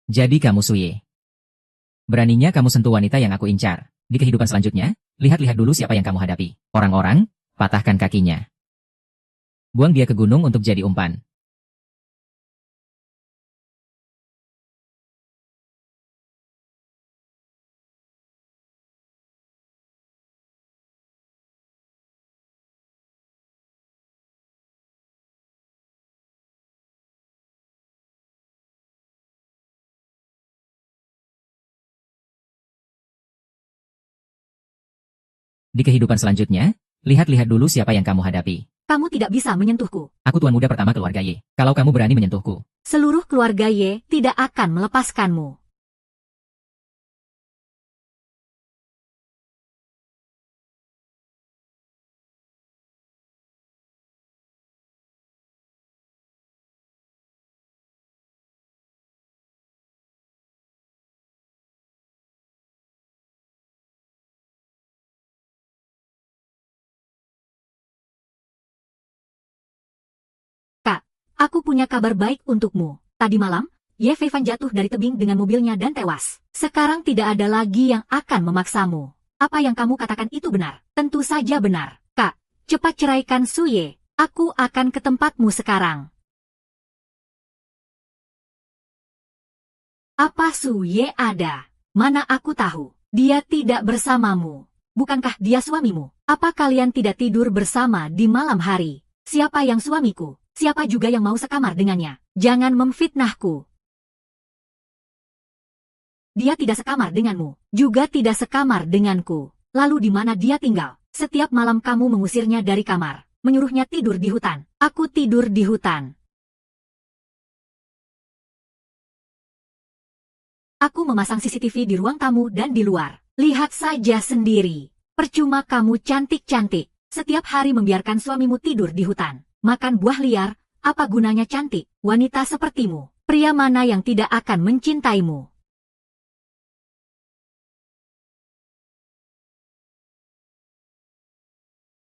Jadi kamu Suye. Beraninya kamu sentuh wanita yang aku incar. Di kehidupan selanjutnya, lihat-lihat dulu siapa yang kamu hadapi. Orang-orang, patahkan kakinya. Buang dia ke gunung untuk jadi umpan. Di kehidupan selanjutnya, lihat-lihat dulu siapa yang kamu hadapi. Kamu tidak bisa menyentuhku. Aku tuan muda pertama keluarga Y. Kalau kamu berani menyentuhku, Seluruh keluarga Y tidak akan melepaskanmu. Kak, aku punya kabar baik untukmu. Tadi malam, Ye Feifan jatuh dari tebing dengan mobilnya dan tewas. Sekarang tidak ada lagi yang akan memaksamu. Apa yang kamu katakan itu benar? Tentu saja benar. Kak, cepat ceraikan Suye. Aku akan ke tempatmu sekarang. Apa Suye ada? Mana aku tahu. Dia tidak bersamamu. Bukankah dia suamimu? Apa kalian tidak tidur bersama di malam hari? Siapa yang suamiku? Siapa juga yang mau sekamar dengannya? Jangan memfitnahku. Dia tidak sekamar denganmu, juga tidak sekamar denganku. Lalu di mana dia tinggal? Setiap malam kamu mengusirnya dari kamar, menyuruhnya tidur di hutan. Aku tidur di hutan. Aku memasang CCTV di ruang tamu dan di luar. Lihat saja sendiri. Percuma kamu cantik-cantik. Setiap hari membiarkan suamimu tidur di hutan. Makan buah liar, apa gunanya cantik, wanita sepertimu? Pria mana yang tidak akan mencintaimu?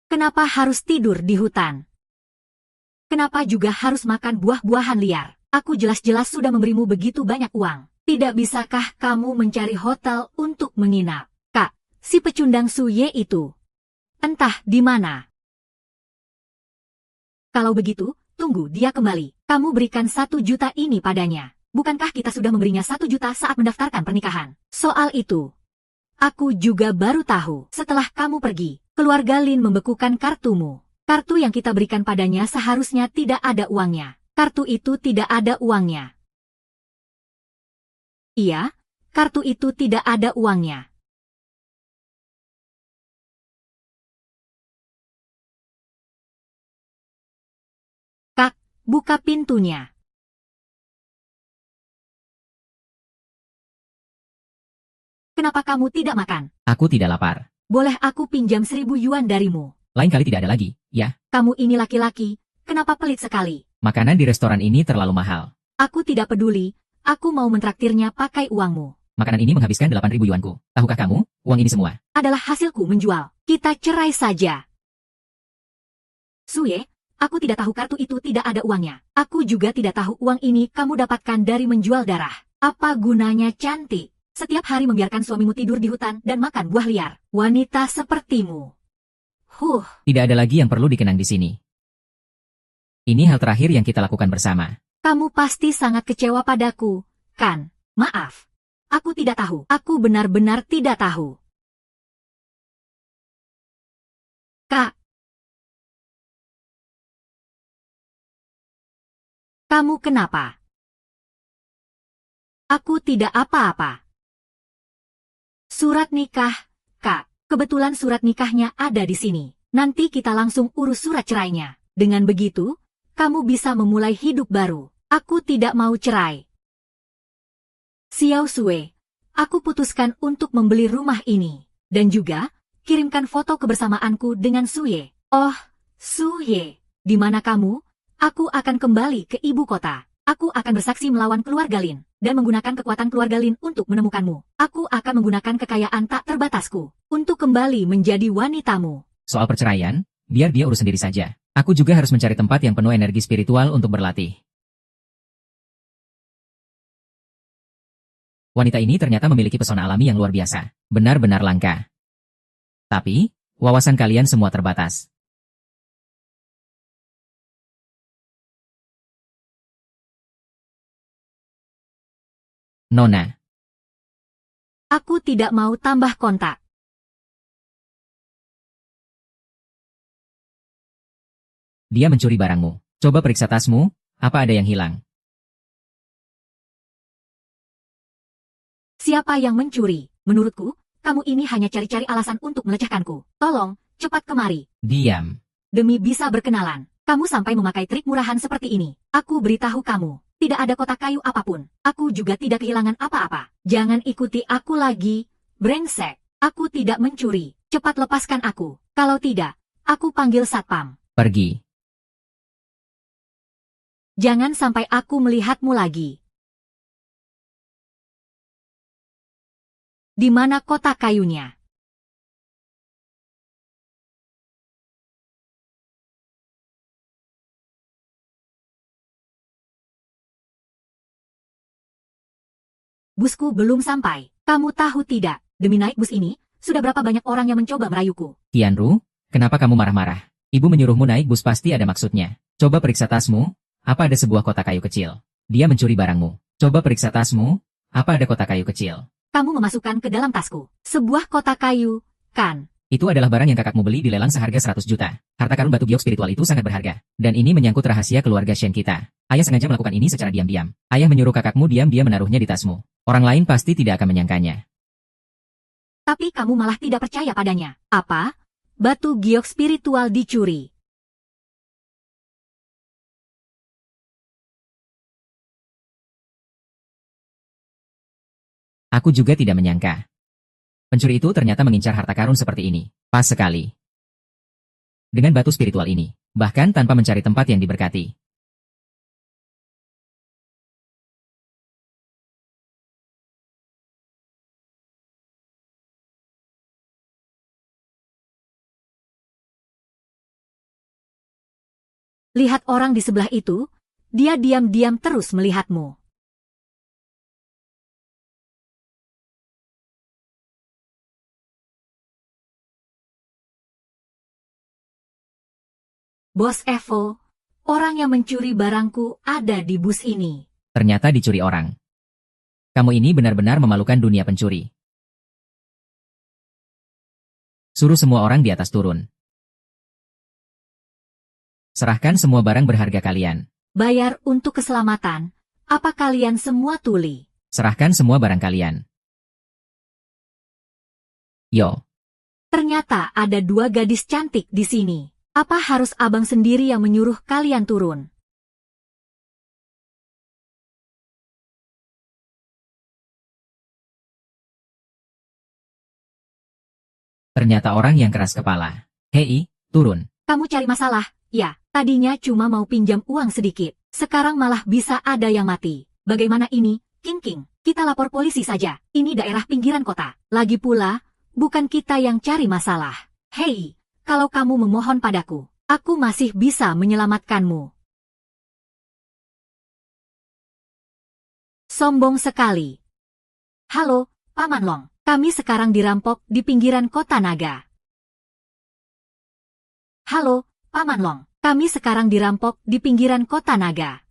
Kenapa harus tidur di hutan? Kenapa juga harus makan buah-buahan liar? Aku jelas-jelas sudah memberimu begitu banyak uang. Tidak bisakah kamu mencari hotel untuk menginap? Kak, si pecundang Suye itu. Entah di mana. Kalau begitu, tunggu dia kembali. Kamu berikan 1 juta ini padanya. Bukankah kita sudah memberinya 1 juta saat mendaftarkan pernikahan? Soal itu, aku juga baru tahu. Setelah kamu pergi, keluarga Lin membekukan kartumu. Kartu yang kita berikan padanya seharusnya tidak ada uangnya. Kartu itu tidak ada uangnya. Iya, kartu itu tidak ada uangnya. Kak, buka pintunya. Kenapa kamu tidak makan? aku tidak lapar. Boleh aku pinjam 1.000 yuan darimu? Lain kali tidak ada lagi, ya. Kamu ini laki-laki, kenapa pelit sekali? Makanan di restoran ini terlalu mahal. Aku tidak peduli, aku mau mentraktirnya pakai uangmu. Makanan ini menghabiskan 8.000 yuanku. Tahukah kamu, uang ini semua Adalah hasilku menjual. Kita cerai saja. Suye, aku tidak tahu kartu itu tidak ada uangnya. Aku juga tidak tahu uang ini kamu dapatkan dari menjual darah. Apa gunanya cantik? Setiap hari membiarkan suamimu tidur di hutan dan makan buah liar. Wanita sepertimu. Tidak ada lagi yang perlu dikenang di sini. Ini hal terakhir yang kita lakukan bersama. Kamu pasti sangat kecewa padaku, kan? Maaf. Aku tidak tahu. Aku benar-benar tidak tahu. Kak. Kamu kenapa? Aku tidak apa-apa. Surat nikah, Kak. Kebetulan surat nikahnya ada di sini. Nanti kita langsung urus surat cerainya. Dengan begitu, kamu bisa memulai hidup baru. Aku tidak mau cerai. Xiao Sue, aku putuskan untuk membeli rumah ini. Dan juga, kirimkan foto kebersamaanku dengan Suye. Oh, Suye, di mana kamu? Aku akan kembali ke ibu kota. Aku akan bersaksi melawan keluarga Lin, dan menggunakan kekuatan keluarga Lin untuk menemukanmu. Aku akan menggunakan kekayaan tak terbatasku, untuk kembali menjadi wanitamu. Soal perceraian, biar dia urus sendiri saja. Aku juga harus mencari tempat yang penuh energi spiritual untuk berlatih. Wanita ini ternyata memiliki pesona alami yang luar biasa. Benar-benar langka. Tapi, wawasan kalian semua terbatas. Nona. Aku tidak mau tambah kontak. Dia mencuri barangmu. Coba periksa tasmu, apa ada yang hilang? Siapa yang mencuri? Menurutku, kamu ini hanya cari-cari alasan untuk melecehkanku. Tolong, cepat kemari. Diam. Demi bisa berkenalan, kamu sampai memakai trik murahan seperti ini. Aku beritahu kamu, tidak ada kotak kayu apapun. Aku juga tidak kehilangan apa-apa. Jangan ikuti aku lagi, brengsek. Aku tidak mencuri. Cepat lepaskan aku. Kalau tidak, aku panggil satpam. Pergi. Jangan sampai aku melihatmu lagi. Di mana kotak kayunya? Busku belum sampai. Kamu tahu tidak, demi naik bus ini, sudah berapa banyak orang yang mencoba merayuku. Qianru, kenapa kamu marah-marah? Ibu menyuruhmu naik bus pasti ada maksudnya. Coba periksa tasmu, apa ada sebuah kotak kayu kecil? Dia mencuri barangmu. Coba periksa tasmu, apa ada kotak kayu kecil? Kamu memasukkan ke dalam tasku sebuah kotak kayu, kan? Itu adalah barang yang kakakmu beli di lelang seharga 100 juta. Harta karun batu giok spiritual itu sangat berharga. Dan ini menyangkut rahasia keluarga Shen kita. Ayah sengaja melakukan ini secara diam-diam. Ayah menyuruh kakakmu diam-diam menaruhnya di tasmu. Orang lain pasti tidak akan menyangkanya. Tapi kamu malah tidak percaya padanya. Apa? Batu giok spiritual dicuri. Aku juga tidak menyangka. Pencuri itu ternyata mengincar harta karun seperti ini. Pas sekali. Dengan batu spiritual ini. Bahkan tanpa mencari tempat yang diberkati. Lihat orang di sebelah itu, dia diam-diam terus melihatmu. Bos Evo, orang yang mencuri barangku ada di bus ini. Ternyata dicuri orang. Kamu ini benar-benar memalukan dunia pencuri. Suruh semua orang di atas turun. Serahkan semua barang berharga kalian. Bayar untuk keselamatan. Apa kalian semua tuli? Serahkan semua barang kalian. Yo. Ternyata ada dua gadis cantik di sini. Apa harus abang sendiri yang menyuruh kalian turun? Ternyata orang yang keras kepala. Hei, turun. Kamu cari masalah? Ya, tadinya cuma mau pinjam uang sedikit. Sekarang malah bisa ada yang mati. Bagaimana ini, King King? Kita lapor polisi saja. Ini daerah pinggiran kota. Lagi pula, bukan kita yang cari masalah. Hei, kalau kamu memohon padaku, aku masih bisa menyelamatkanmu. Sombong sekali. Halo, Paman Long. Kami sekarang dirampok di pinggiran kota naga. Halo, Paman Long. Kami sekarang dirampok di pinggiran kota naga.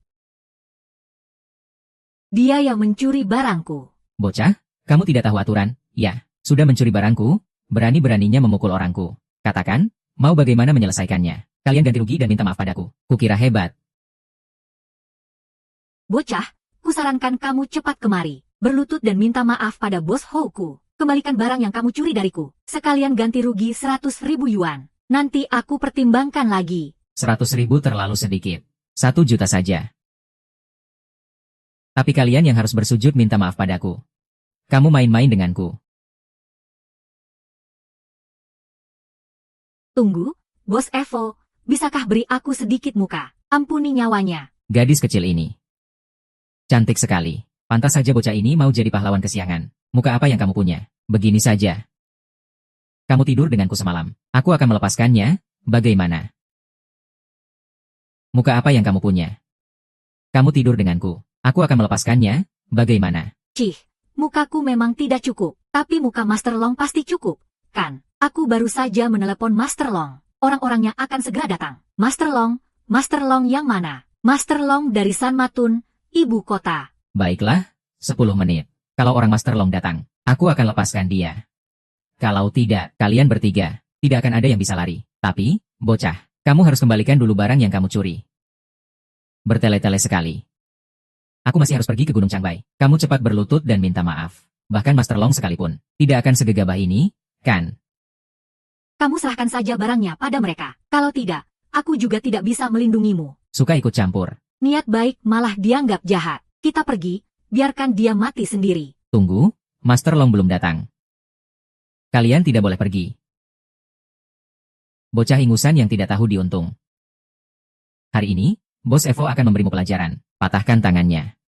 Dia yang mencuri barangku. Bocah, kamu tidak tahu aturan? Ya, sudah mencuri barangku, berani-beraninya memukul orangku. Katakan, mau bagaimana menyelesaikannya? Kalian ganti rugi dan minta maaf padaku. Kukira hebat. Bocah, kusarankan kamu cepat kemari. Berlutut dan minta maaf pada bos Houku. Kembalikan barang yang kamu curi dariku. Sekalian ganti rugi 100.000 yuan. Nanti aku pertimbangkan lagi. 100.000 terlalu sedikit. 1 juta saja. Tapi kalian yang harus bersujud minta maaf padaku. Kamu main-main denganku. Tunggu, Bos Evo. Bisakah beri aku sedikit muka? Ampuni nyawanya. Gadis kecil ini. Cantik sekali. Pantas saja bocah ini mau jadi pahlawan kesiangan. Muka apa yang kamu punya? Begini saja. Kamu tidur denganku semalam. Aku akan melepaskannya, bagaimana? Muka apa yang kamu punya? Kamu tidur denganku. Aku akan melepaskannya, bagaimana? Cih, Mukaku memang tidak cukup, tapi muka Master Long pasti cukup, kan? Aku baru saja menelepon Master Long. Orang-orangnya akan segera datang. Master Long yang mana? Master Long dari San Matun, ibu kota. Baiklah, 10 menit. Kalau orang Master Long datang, aku akan lepaskan dia. Kalau tidak, kalian bertiga, tidak akan ada yang bisa lari. Tapi, bocah, kamu harus kembalikan dulu barang yang kamu curi. Bertele-tele sekali. Aku masih harus pergi ke Gunung Changbai. Kamu cepat berlutut dan minta maaf. Bahkan Master Long sekalipun, tidak akan segegabah ini, kan? Kamu serahkan saja barangnya pada mereka. Kalau tidak, aku juga tidak bisa melindungimu. Suka ikut campur. Niat baik malah dianggap jahat. Kita pergi, biarkan dia mati sendiri. Tunggu, Master Long belum datang. Kalian tidak boleh pergi. Bocah ingusan yang tidak tahu diuntung. Hari ini, Bos Evo akan memberimu pelajaran. Patahkan tangannya.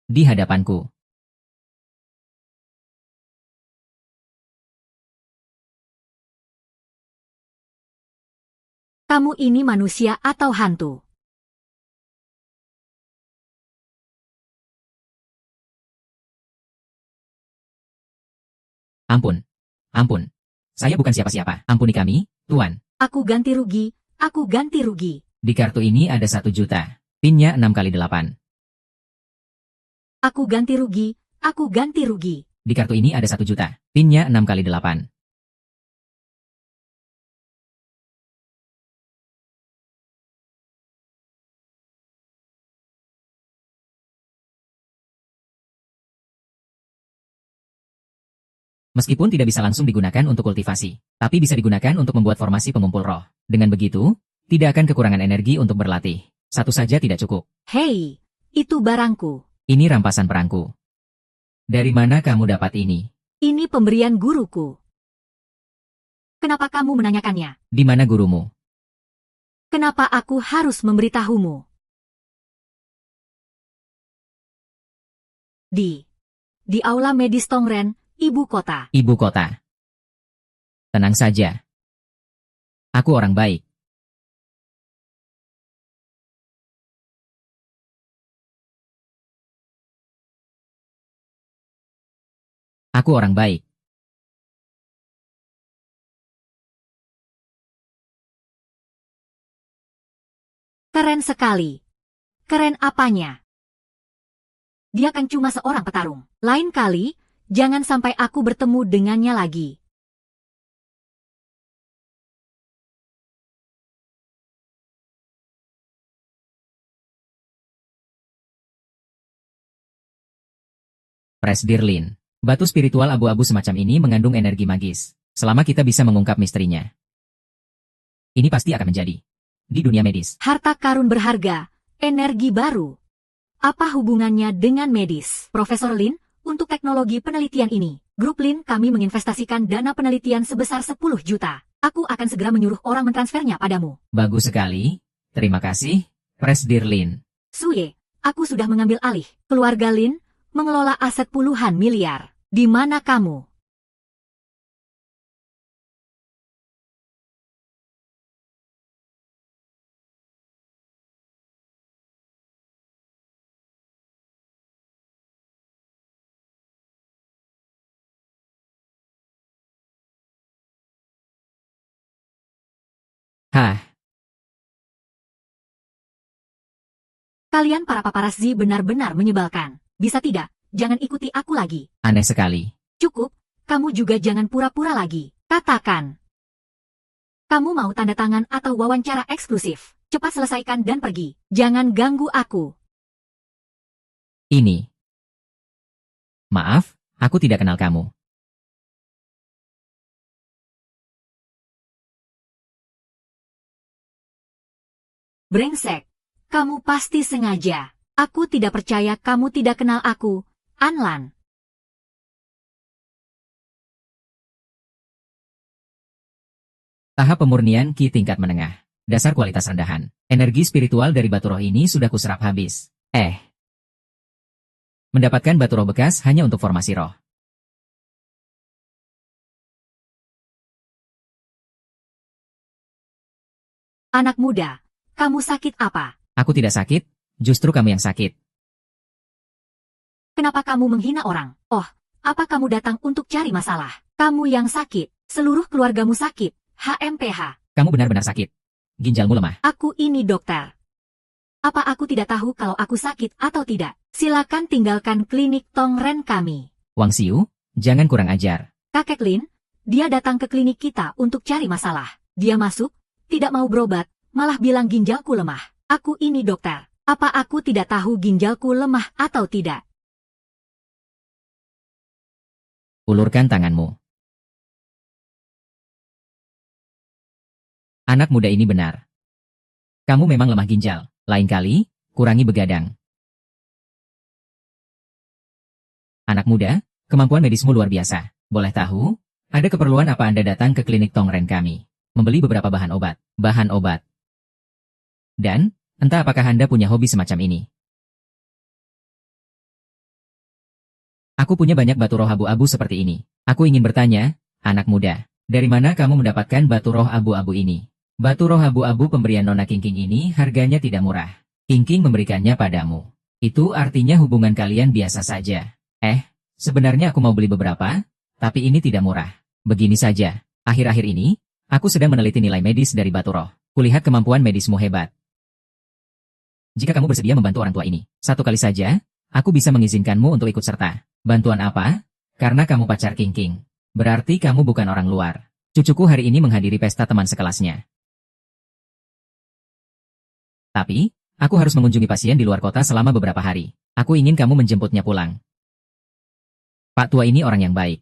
Di hadapanku. Kamu ini manusia atau hantu? Ampun. Ampun. Saya bukan siapa-siapa. Ampuni kami, Tuan. Aku ganti rugi, aku ganti rugi. Di kartu ini ada 1 juta. Pinnya 6 kali 8. Aku ganti rugi, aku ganti rugi. Di kartu ini ada 1 juta. Pinnya 6 kali 8. Meskipun tidak bisa langsung digunakan untuk kultivasi, tapi bisa digunakan untuk membuat formasi pengumpul roh. Dengan begitu, tidak akan kekurangan energi untuk berlatih. Satu saja tidak cukup. Hei, itu barangku. Ini rampasan perangku. Dari mana kamu dapat ini? Ini pemberian guruku. Kenapa kamu menanyakannya? Di mana gurumu? Kenapa aku harus memberitahumu? Di aula medis Tongren, ibu kota. Ibu kota. Tenang saja. Aku orang baik. Aku orang baik. Keren sekali. Keren apanya? Dia kan cuma seorang petarung. Lain kali, jangan sampai aku bertemu dengannya lagi. Presdirlin. Batu spiritual abu-abu semacam ini mengandung energi magis. Selama kita bisa mengungkap misterinya, ini pasti akan menjadi di dunia medis. Harta karun berharga, energi baru. Apa hubungannya dengan medis? Profesor Lin, untuk teknologi penelitian ini, Grup Lin kami menginvestasikan dana penelitian sebesar 10 juta. Aku akan segera menyuruh orang mentransfernya padamu. Bagus sekali. Terima kasih, Presdirlin. Suye, aku sudah mengambil alih. Keluarga Lin mengelola aset puluhan miliar. Di mana kamu? Hah, Kalian para paparazzi benar-benar menyebalkan. Bisa tidak, jangan ikuti aku lagi. aneh sekali. Cukup, kamu juga jangan pura-pura lagi. Katakan. Kamu mau tanda tangan atau wawancara eksklusif? Cepat selesaikan dan pergi. Jangan ganggu aku. Ini. Maaf, aku tidak kenal kamu. Brengsek. Kamu pasti sengaja. Aku tidak percaya kamu tidak kenal aku, Anlan. Tahap pemurnian Ki tingkat menengah. Dasar kualitas rendahan. Energi spiritual dari batu roh ini sudah kuserap habis. Mendapatkan batu roh bekas hanya untuk formasi roh. Anak muda, kamu sakit apa? Aku tidak sakit, justru kamu yang sakit. Kenapa kamu menghina orang? Oh, apa kamu datang untuk cari masalah? Kamu yang sakit, seluruh keluargamu sakit, HMPH. Kamu benar-benar sakit. Ginjalmu lemah. Aku ini dokter. Apa aku tidak tahu kalau aku sakit atau tidak? Silakan tinggalkan klinik Tongren kami. Wang Xiu, jangan kurang ajar. Kakek Lin, dia datang ke klinik kita untuk cari masalah. Dia masuk, tidak mau berobat, malah bilang ginjalku lemah. Aku ini dokter. Apa aku tidak tahu ginjalku lemah atau tidak? Ulurkan tanganmu. Anak muda ini benar. Kamu memang lemah ginjal. Lain kali, kurangi begadang. Anak muda, kemampuan medismu luar biasa. Boleh tahu, ada keperluan apa Anda datang ke klinik Tongren kami? Membeli beberapa bahan obat. Bahan obat. Dan, entah apakah Anda punya hobi semacam ini. Aku punya banyak batu roh abu-abu seperti ini. Aku ingin bertanya, anak muda, dari mana kamu mendapatkan batu roh abu-abu ini? Batu roh abu-abu pemberian Nona Kingking ini harganya tidak murah. Kingking memberikannya padamu. Itu artinya hubungan kalian biasa saja. Sebenarnya aku mau beli beberapa, tapi ini tidak murah. Begini saja, akhir-akhir ini, aku sedang meneliti nilai medis dari batu roh. Kulihat kemampuan medismu hebat. Jika kamu bersedia membantu orang tua ini, satu kali saja, aku bisa mengizinkanmu untuk ikut serta. Bantuan apa? Karena kamu pacar Kingking. Berarti kamu bukan orang luar. Cucuku hari ini menghadiri pesta teman sekelasnya. Tapi, aku harus mengunjungi pasien di luar kota selama beberapa hari. Aku ingin kamu menjemputnya pulang. Pak tua ini orang yang baik.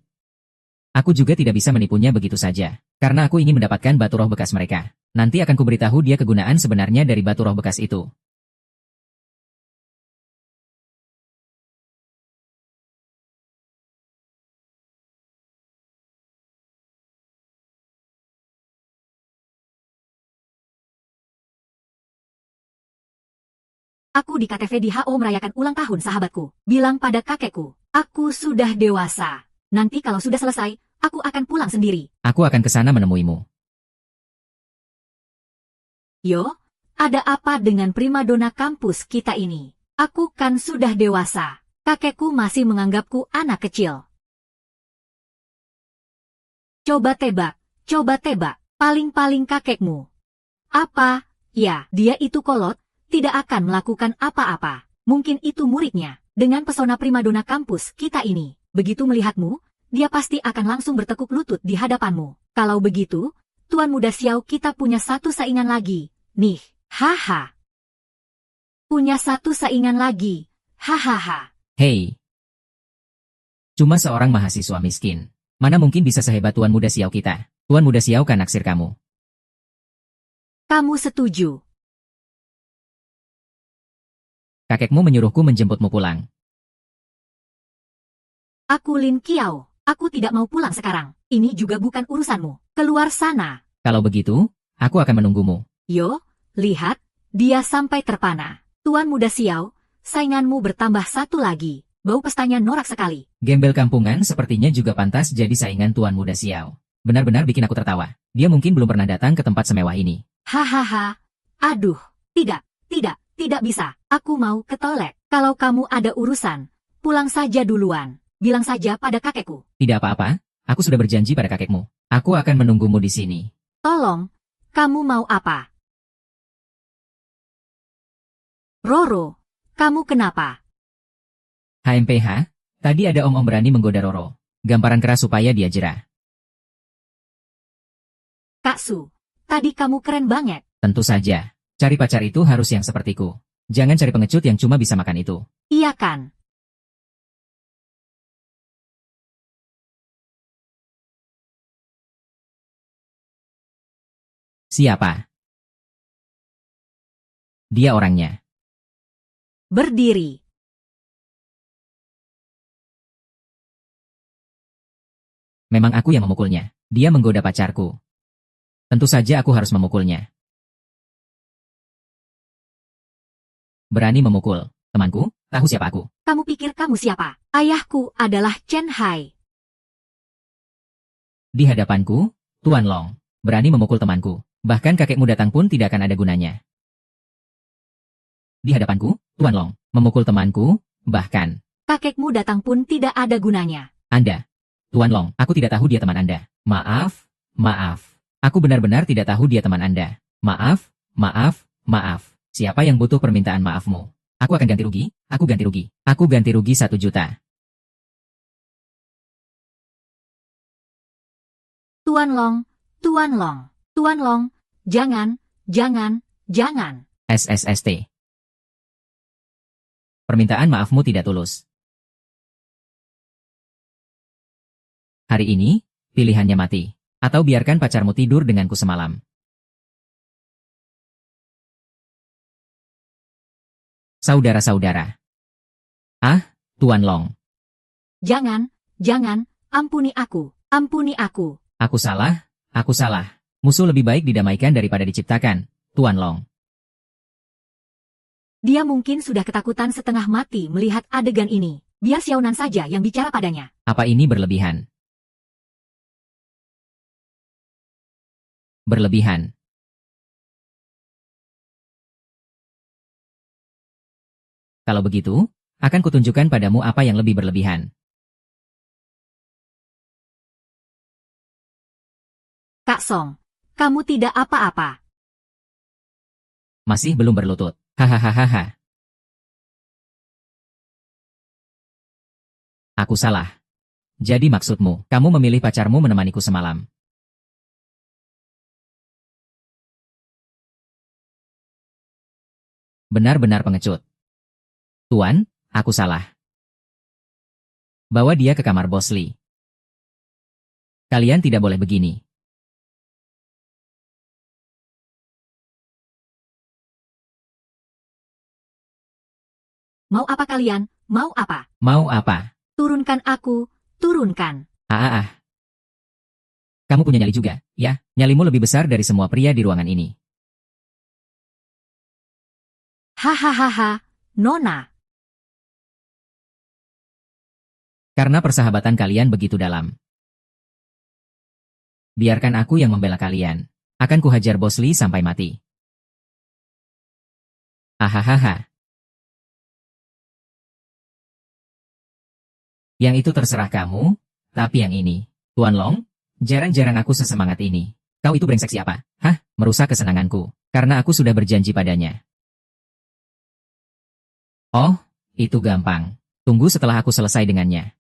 Aku juga tidak bisa menipunya begitu saja. Karena aku ingin mendapatkan batu roh bekas mereka. Nanti akan kuberitahu dia kegunaan sebenarnya dari batu roh bekas itu. Aku di KTV di HO merayakan ulang tahun sahabatku. Bilang pada kakekku, aku sudah dewasa. Nanti kalau sudah selesai, aku akan pulang sendiri. Aku akan ke sana menemuimu. Yo, ada apa dengan primadona kampus kita ini? Aku kan sudah dewasa. Kakekku masih menganggapku anak kecil. Coba tebak, paling-paling kakekmu. Apa? Ya, dia itu kolot, tidak akan melakukan apa-apa. Mungkin itu muridnya. Dengan pesona primadona kampus kita ini, begitu melihatmu, dia pasti akan langsung bertekuk lutut di hadapanmu. Kalau begitu, Tuan Muda Xiao kita punya satu saingan lagi. Nih, haha. Punya satu saingan lagi. Hahaha. Hei. Cuma seorang mahasiswa miskin. Mana mungkin bisa sehebat Tuan Muda Xiao kita? Tuan Muda Xiao kan naksir kamu. Kamu setuju? Kakekmu menyuruhku menjemputmu pulang. Aku Lin Kiao. Aku tidak mau pulang sekarang. Ini juga bukan urusanmu. Keluar sana. Kalau begitu, aku akan menunggumu. Yo, lihat, dia sampai terpana. Tuan Muda Xiao, sainganmu bertambah satu lagi. Bau pestanya norak sekali. Gembel kampungan sepertinya juga pantas jadi saingan Tuan Muda Xiao. Benar-benar bikin aku tertawa. Dia mungkin belum pernah datang ke tempat semewah ini. Hahaha. Aduh, tidak bisa. Aku mau ke toilet. Kalau kamu ada urusan, pulang saja duluan. Bilang saja pada kakekku. Tidak apa-apa, aku sudah berjanji pada kakekmu. Aku akan menunggumu di sini. Tolong, kamu mau apa? Roro, kamu kenapa? HMPH, tadi ada om-om berani menggoda Roro. Gamparan keras supaya dia jera. Kak Su, tadi kamu keren banget. Tentu saja. Cari pacar itu harus yang sepertiku. Jangan cari pengecut yang cuma bisa makan itu. Iya kan? Siapa? Dia orangnya. Berdiri. Memang aku yang memukulnya. Dia menggoda pacarku. Tentu saja aku harus memukulnya. Berani memukul temanku, Tahu siapa aku? Kamu pikir kamu siapa? Ayahku adalah Chen Hai. Di hadapanku, Tuan Long. Berani memukul temanku. Bahkan kakekmu datang pun tidak akan ada gunanya. Di hadapanku, Tuan Long. Memukul temanku, bahkan. Kakekmu datang pun tidak ada gunanya. Anda. Tuan Long, aku tidak tahu dia teman Anda. Maaf, maaf. Aku benar-benar tidak tahu dia teman Anda. Maaf, maaf, maaf. Siapa yang butuh permintaan maafmu? Aku akan ganti rugi, aku ganti rugi. Aku ganti rugi 1 juta. Tuan Long, Tuan Long, Tuan Long, jangan, jangan. SSST. Permintaan maafmu tidak tulus. Hari ini, pilihannya mati. Atau biarkan pacarmu tidur denganku semalam. Saudara-saudara. Ah, Tuan Long. Jangan, ampuni aku, ampuni aku. Aku salah, aku salah. Musuh lebih baik didamaikan daripada diciptakan, Tuan Long. Dia mungkin sudah ketakutan setengah mati melihat adegan ini. Biar Xiaonan saja yang bicara padanya. Apa ini berlebihan? Berlebihan. Kalau begitu, akan kutunjukkan padamu apa yang lebih berlebihan. Kak Song, kamu tidak apa-apa. Masih belum berlutut. Hahaha. Aku salah. Jadi maksudmu, kamu memilih pacarmu menemaniku semalam. Benar-benar pengecut. Tuan, aku salah. Bawa dia ke kamar Bos Li. Kalian tidak boleh begini. Mau apa kalian? Mau apa? Mau apa? Turunkan aku, turunkan. Kamu punya nyali juga, ya? Nyalimu lebih besar dari semua pria di ruangan ini. Hahaha, Nona. Karena persahabatan kalian begitu dalam. Biarkan aku yang membela kalian. Akan kuhajar Bos Li sampai mati. Hahaha. Yang itu terserah kamu, tapi yang ini, Tuan Long, jarang-jarang aku sesemangat ini. Kau itu brengsek siapa? Hah, merusak kesenanganku, karena aku sudah berjanji padanya. Oh, itu gampang. Tunggu setelah aku selesai dengannya.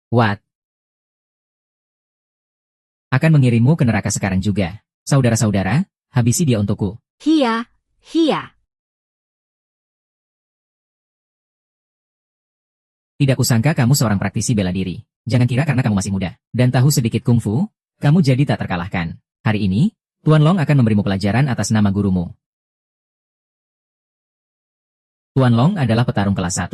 What? Akan mengirimmu ke neraka sekarang juga. Saudara-saudara, habisi dia untukku. Hia. Tidak kusangka kamu seorang praktisi bela diri. Jangan kira karena kamu masih muda dan tahu sedikit kungfu, kamu jadi tak terkalahkan. Hari ini, Tuan Long akan memberimu pelajaran atas nama gurumu. Tuan Long adalah petarung kelas 1.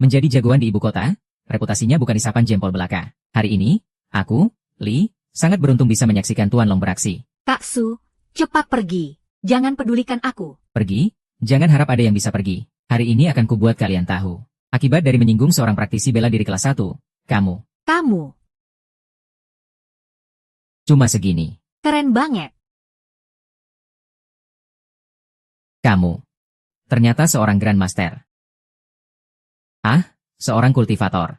Menjadi jagoan di ibu kota, reputasinya bukan isapan jempol belaka. Hari ini, aku, Li, sangat beruntung bisa menyaksikan Tuan Long beraksi. Kak Su, cepat pergi. Jangan pedulikan aku. Pergi? Jangan harap ada yang bisa pergi. Hari ini akan kubuat kalian tahu. Akibat dari menyinggung seorang praktisi bela diri kelas 1, kamu. Cuma segini. Keren banget. Kamu. Ternyata seorang Grandmaster. Ah, seorang kultivator.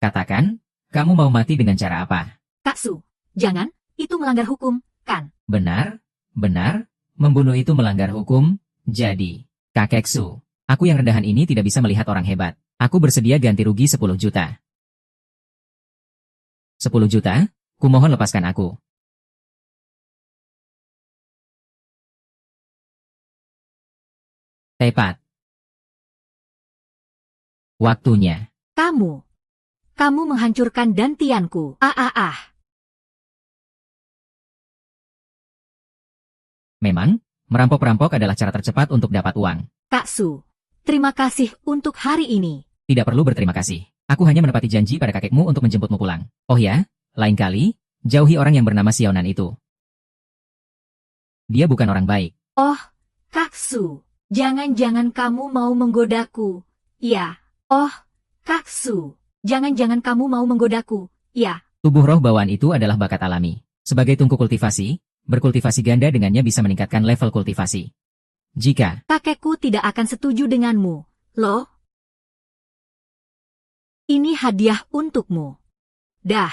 Katakan, kamu mau mati dengan cara apa? Kak Su, jangan, itu melanggar hukum, kan? Benar, membunuh itu melanggar hukum, jadi, kakek Su, aku yang rendahan ini tidak bisa melihat orang hebat. Aku bersedia ganti rugi 10 juta. 10 juta? Kumohon lepaskan aku. Tepat. Waktunya. Kamu menghancurkan dantianku. Memang, merampok-perampok adalah cara tercepat untuk dapat uang. Kak Su, terima kasih untuk hari ini. Tidak perlu berterima kasih. Aku hanya menepati janji pada kakekmu untuk menjemputmu pulang. Oh ya, lain kali, jauhi orang yang bernama Xiaonan itu. Dia bukan orang baik. Oh, Kak Su, jangan-jangan kamu mau menggodaku. Ya. Oh, Kak Su, jangan-jangan kamu mau menggodaku. Ya. Tubuh roh bawaan itu adalah bakat alami. Sebagai tungku kultivasi, berkultivasi ganda dengannya bisa meningkatkan level kultivasi. Jika Kakekku tidak akan setuju denganmu, loh. Ini hadiah untukmu. Dah.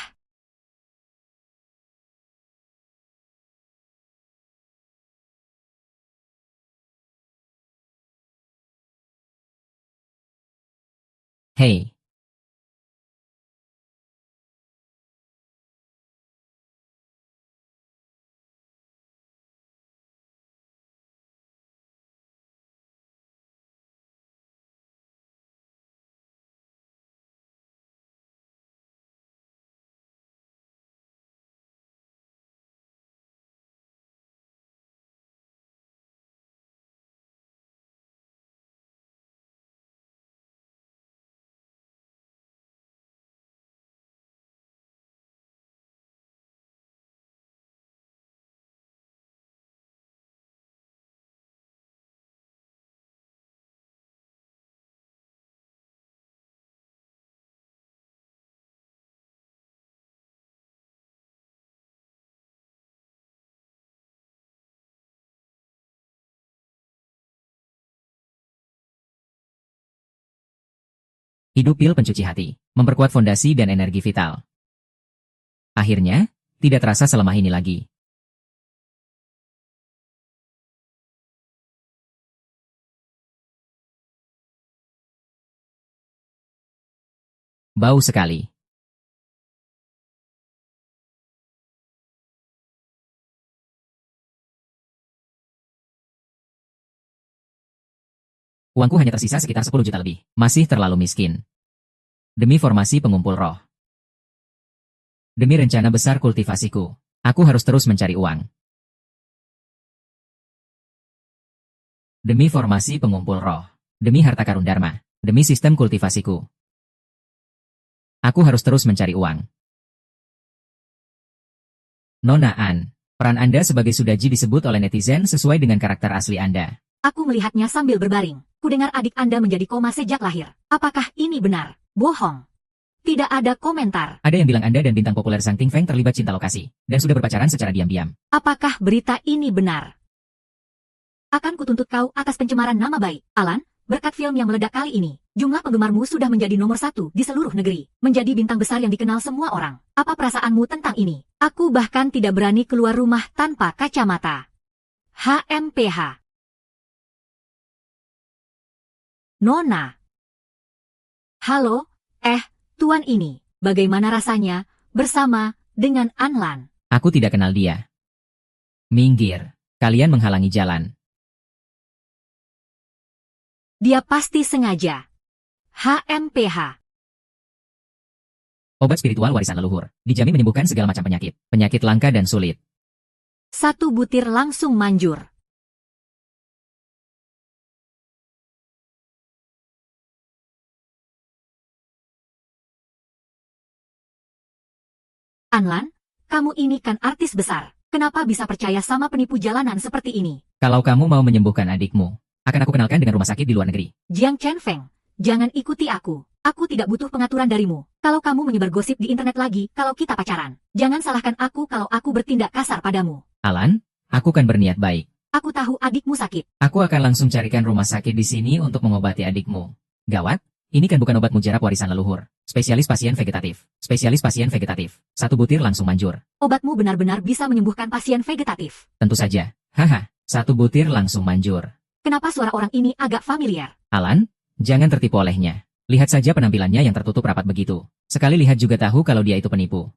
Hei, hidup pil pencuci hati, memperkuat fondasi dan energi vital. Akhirnya, tidak terasa selemah ini lagi. Bau sekali. Uangku hanya tersisa sekitar 10 juta lebih. Masih terlalu miskin. Demi formasi pengumpul roh. Demi rencana besar kultivasiku, aku harus terus mencari uang. Demi formasi pengumpul roh. Demi harta karun dharma. Demi sistem kultivasiku. Aku harus terus mencari uang. Nona An, peran Anda sebagai Sudaji disebut oleh netizen sesuai dengan karakter asli Anda. Aku melihatnya sambil berbaring. Kudengar adik Anda menjadi koma sejak lahir. Apakah ini benar? Bohong. Tidak ada komentar. Ada yang bilang Anda dan bintang populer Zhang Tingfeng terlibat cinta lokasi, dan sudah berpacaran secara diam-diam. Apakah berita ini benar? Akan kutuntut kau atas pencemaran nama baik. Alan, berkat film yang meledak kali ini, jumlah penggemarmu sudah menjadi nomor 1 di seluruh negeri. Menjadi bintang besar yang dikenal semua orang. Apa perasaanmu tentang ini? Aku bahkan tidak berani keluar rumah tanpa kacamata. HMPH. Nona. Halo, tuan ini, bagaimana rasanya, bersama, dengan Anlan? Aku tidak kenal dia. Minggir, kalian menghalangi jalan. Dia pasti sengaja. HMPH. Obat spiritual warisan leluhur, dijamin menyembuhkan segala macam penyakit. Penyakit langka dan sulit. 1 butir langsung manjur. Anlan, kamu ini kan artis besar. Kenapa bisa percaya sama penipu jalanan seperti ini? Kalau kamu mau menyembuhkan adikmu, akan aku kenalkan dengan rumah sakit di luar negeri. Jiang Chenfeng, jangan ikuti aku. Aku tidak butuh pengaturan darimu. Kalau kamu menyebar gosip di internet lagi, kalau kita pacaran. Jangan salahkan aku kalau aku bertindak kasar padamu. Alan, aku kan berniat baik. Aku tahu adikmu sakit. Aku akan langsung carikan rumah sakit di sini untuk mengobati adikmu. Gawat, ini kan bukan obat mujarab warisan leluhur. Spesialis pasien vegetatif. Spesialis pasien vegetatif. 1 butir langsung manjur. Obatmu benar-benar bisa menyembuhkan pasien vegetatif. Tentu saja. Haha, 1 butir langsung manjur. Kenapa suara orang ini agak familiar? Alan, jangan tertipu olehnya. Lihat saja penampilannya yang tertutup rapat begitu. Sekali lihat juga tahu kalau dia itu penipu.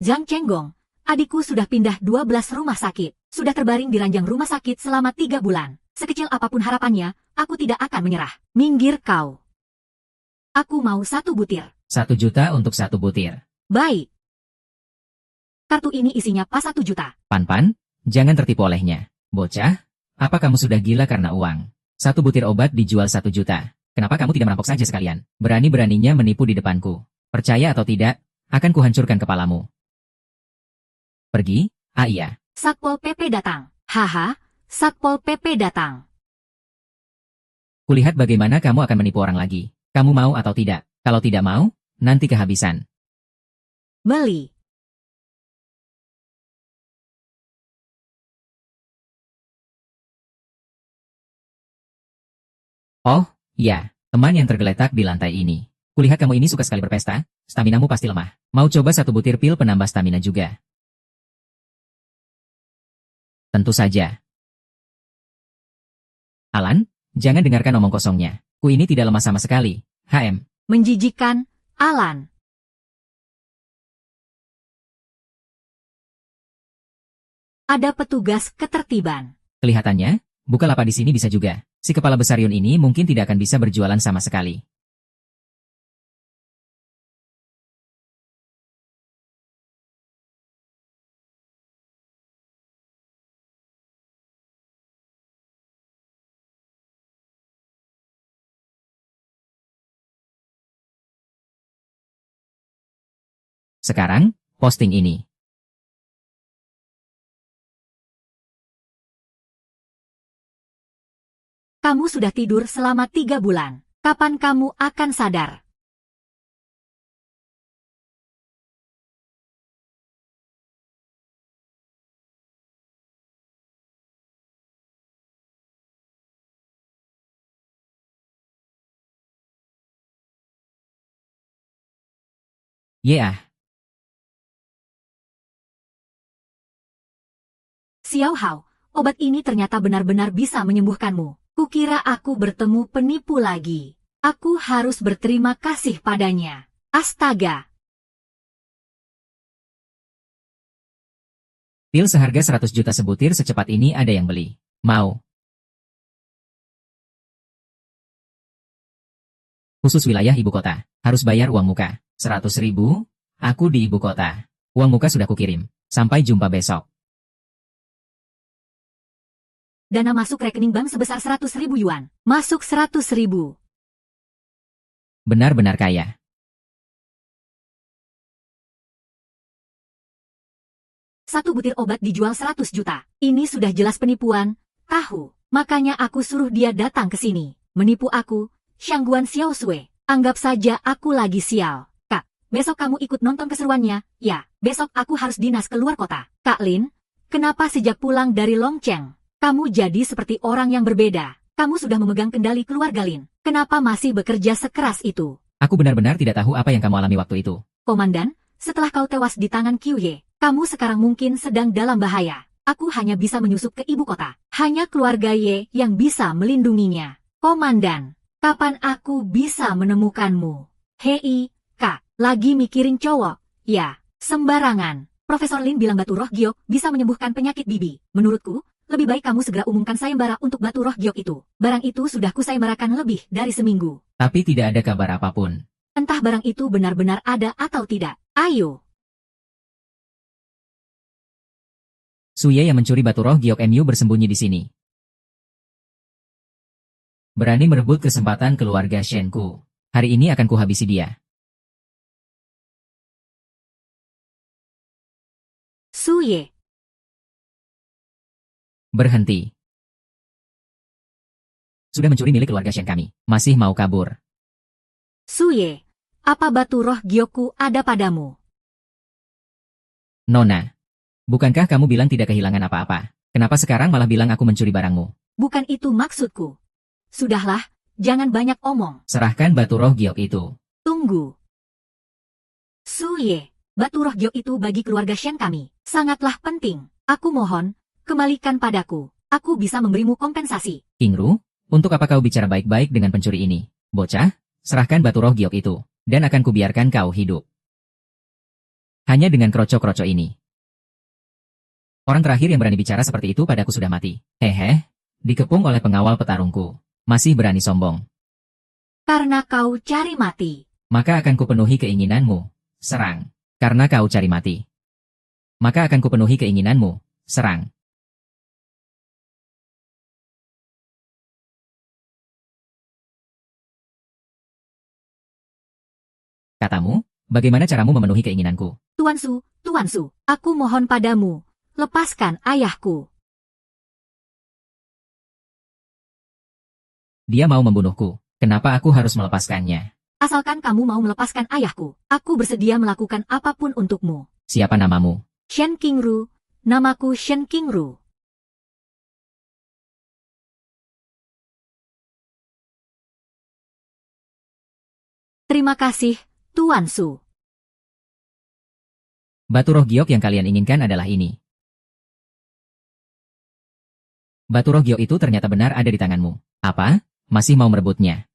Zhang Chenggong, adikku sudah pindah 12 rumah sakit. Sudah terbaring di ranjang rumah sakit selama 3 bulan. Sekecil apapun harapannya, aku tidak akan menyerah. Minggir kau. Aku mau 1 butir. 1 juta untuk 1 butir. Baik. Kartu ini isinya pas 1 juta. Pan-pan, jangan tertipu olehnya. Bocah, apa kamu sudah gila karena uang? 1 butir obat dijual 1 juta. Kenapa kamu tidak merampok saja sekalian? Berani-beraninya menipu di depanku. Percaya atau tidak, akan kuhancurkan kepalamu. Pergi? Ah iya. Satpol PP datang. Haha, Satpol PP datang. Kulihat bagaimana kamu akan menipu orang lagi. Kamu mau atau tidak? Kalau tidak mau, nanti kehabisan. Beli. Oh, ya, teman yang tergeletak di lantai ini. Kulihat kamu ini suka sekali berpesta, staminamu pasti lemah. Mau coba satu butir pil penambah stamina juga? Tentu saja. Alan, jangan dengarkan omong kosongnya. Ku ini tidak lemah sama sekali. HM. Menjijikan, Alan. Ada petugas ketertiban. Kelihatannya, Bukalapak di sini bisa juga. Si kepala besar Yun ini mungkin tidak akan bisa berjualan sama sekali. Sekarang, posting ini. Kamu sudah tidur selama 3 bulan. Kapan kamu akan sadar? Yeah. Xiao Hao, obat ini ternyata benar-benar bisa menyembuhkanmu. Kukira aku bertemu penipu lagi. Aku harus berterima kasih padanya. Astaga! Pil seharga 100 juta sebutir secepat ini ada yang beli. Mau. Khusus wilayah ibu kota. Harus bayar uang muka. 100.000? Aku di ibu kota. Uang muka sudah kukirim. Sampai jumpa besok. Dana masuk rekening bank sebesar 100.000 yuan. Masuk 100.000. Benar-benar kaya. Satu butir obat dijual 100 juta. Ini sudah jelas penipuan. Tahu. Makanya aku suruh dia datang ke sini. Menipu aku. Shangguan Xiao Sui. Anggap saja aku lagi sial. Kak, besok kamu ikut nonton keseruannya. Ya, besok aku harus dinas keluar kota. Kak Lin, kenapa sejak pulang dari Longcheng, kamu jadi seperti orang yang berbeda? Kamu sudah memegang kendali keluarga Lin. Kenapa masih bekerja sekeras itu? Aku benar-benar tidak tahu apa yang kamu alami waktu itu. Komandan, setelah kau tewas di tangan Qiuye, kamu sekarang mungkin sedang dalam bahaya. Aku hanya bisa menyusup ke ibu kota. Hanya keluarga Ye yang bisa melindunginya. Komandan, kapan aku bisa menemukanmu? Hei, Kak, lagi mikirin cowok? Ya, sembarangan. Profesor Lin bilang batu roh giok bisa menyembuhkan penyakit bibi. Menurutku, lebih baik kamu segera umumkan sayembara untuk batu roh giok itu. Barang itu sudah kusayembarakan lebih dari seminggu. Tapi tidak ada kabar apapun. Entah barang itu benar-benar ada atau tidak. Ayo. Suye yang mencuri batu roh giok MU bersembunyi di sini. Berani merebut kesempatan keluarga Shenku. Hari ini akan kuhabisi dia. Suye. Berhenti. Sudah mencuri milik keluarga Shen kami. Masih mau kabur. Suye, apa batu roh giokku ada padamu? Nona. Bukankah kamu bilang tidak kehilangan apa-apa? Kenapa sekarang malah bilang aku mencuri barangmu? Bukan itu maksudku. Sudahlah, jangan banyak omong. Serahkan batu roh giok itu. Tunggu. Suye, batu roh giok itu bagi keluarga Shen kami. Sangatlah penting. Aku mohon, kembalikan padaku. Aku bisa memberimu kompensasi. Ingru, untuk apa kau bicara baik-baik dengan pencuri ini? Bocah, serahkan batu roh giok itu, dan akan kubiarkan kau hidup. Hanya dengan kroco-kroco ini. Orang terakhir yang berani bicara seperti itu padaku sudah mati. Hehe, dikepung oleh pengawal petarungku. Masih berani sombong. Karena kau cari mati. Maka akan kupenuhi keinginanmu. Serang. Karena kau cari mati. Maka akan kupenuhi keinginanmu. Serang. Katamu, bagaimana caramu memenuhi keinginanku? Tuan Su, aku mohon padamu, lepaskan ayahku. Dia mau membunuhku. Kenapa aku harus melepaskannya? Asalkan kamu mau melepaskan ayahku, aku bersedia melakukan apapun untukmu. Siapa namamu? Shen Qingru, namaku Shen Qingru. Terima kasih, Tuan Su. Batu roh giok yang kalian inginkan adalah ini. Batu roh giok itu ternyata benar ada di tanganmu. Apa? Masih mau merebutnya?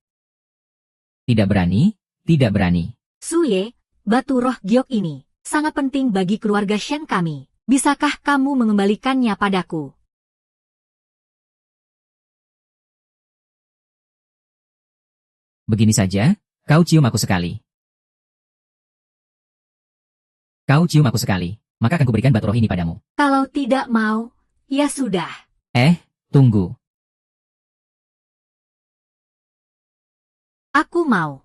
Tidak berani? Tidak berani. Suye, batu roh giok ini sangat penting bagi keluarga Shen kami. Bisakah kamu mengembalikannya padaku? Begini saja, kau cium aku sekali. Kau cium aku sekali, maka akan kuberikan batu roh ini padamu. Kalau tidak mau, ya sudah. Tunggu. Aku mau.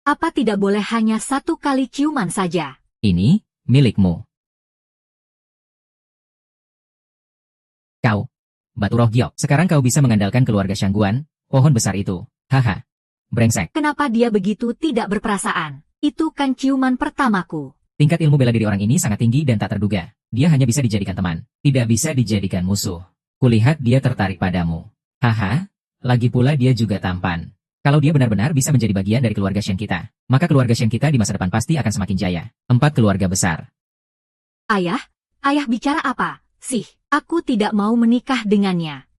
Apa tidak boleh hanya satu kali ciuman saja? Ini, milikmu. Kau, batu roh giok. Sekarang kau bisa mengandalkan keluarga Shangguan, pohon besar itu. Haha. Brengsek. Kenapa dia begitu tidak berperasaan? Itu kan ciuman pertamaku. Tingkat ilmu bela diri orang ini sangat tinggi dan tak terduga. Dia hanya bisa dijadikan teman, tidak bisa dijadikan musuh. Kulihat dia tertarik padamu. Haha. Lagi pula dia juga tampan. Kalau dia benar-benar bisa menjadi bagian dari keluarga Shen kita, maka keluarga Shen kita di masa depan pasti akan semakin jaya. 4 keluarga besar. Ayah bicara apa? Sih, aku tidak mau menikah dengannya.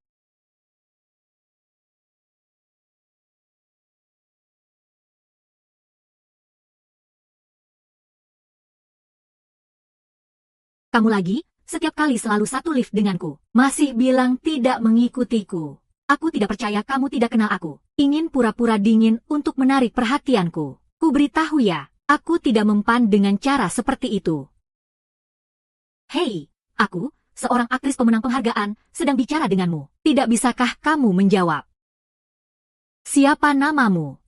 Kamu lagi, setiap kali selalu satu lift denganku. Masih bilang tidak mengikutiku. Aku tidak percaya kamu tidak kenal aku. Ingin pura-pura dingin untuk menarik perhatianku. Ku beritahu ya, aku tidak mempan dengan cara seperti itu. Hei, aku, seorang aktris pemenang penghargaan, sedang bicara denganmu. Tidak bisakah kamu menjawab? Siapa namamu?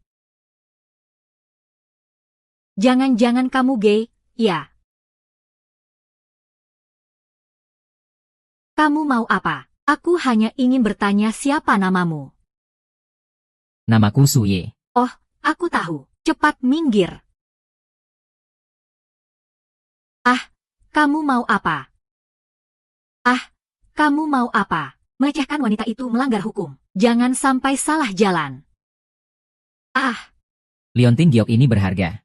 Jangan-jangan kamu gay, ya? Kamu mau apa? Aku hanya ingin bertanya siapa namamu. Namaku Suye. Oh, aku tahu. Cepat minggir. Kamu mau apa? Kamu mau apa? Melecehkan wanita itu melanggar hukum. Jangan sampai salah jalan. Liontin giok ini berharga.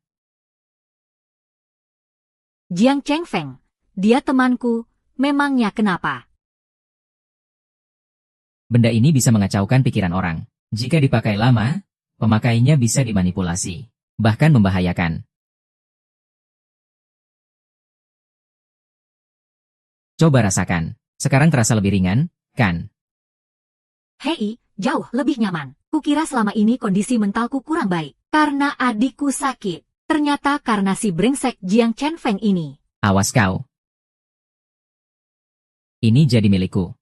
Jiang Chengfeng. Dia temanku. Memangnya kenapa? Benda ini bisa mengacaukan pikiran orang. Jika dipakai lama, pemakainya bisa dimanipulasi, bahkan membahayakan. Coba rasakan. Sekarang terasa lebih ringan, kan? Hei, jauh lebih nyaman. Kukira selama ini kondisi mentalku kurang baik. Karena adikku sakit. Ternyata karena si brengsek Jiang Chengfeng ini. Awas kau. Ini jadi milikku.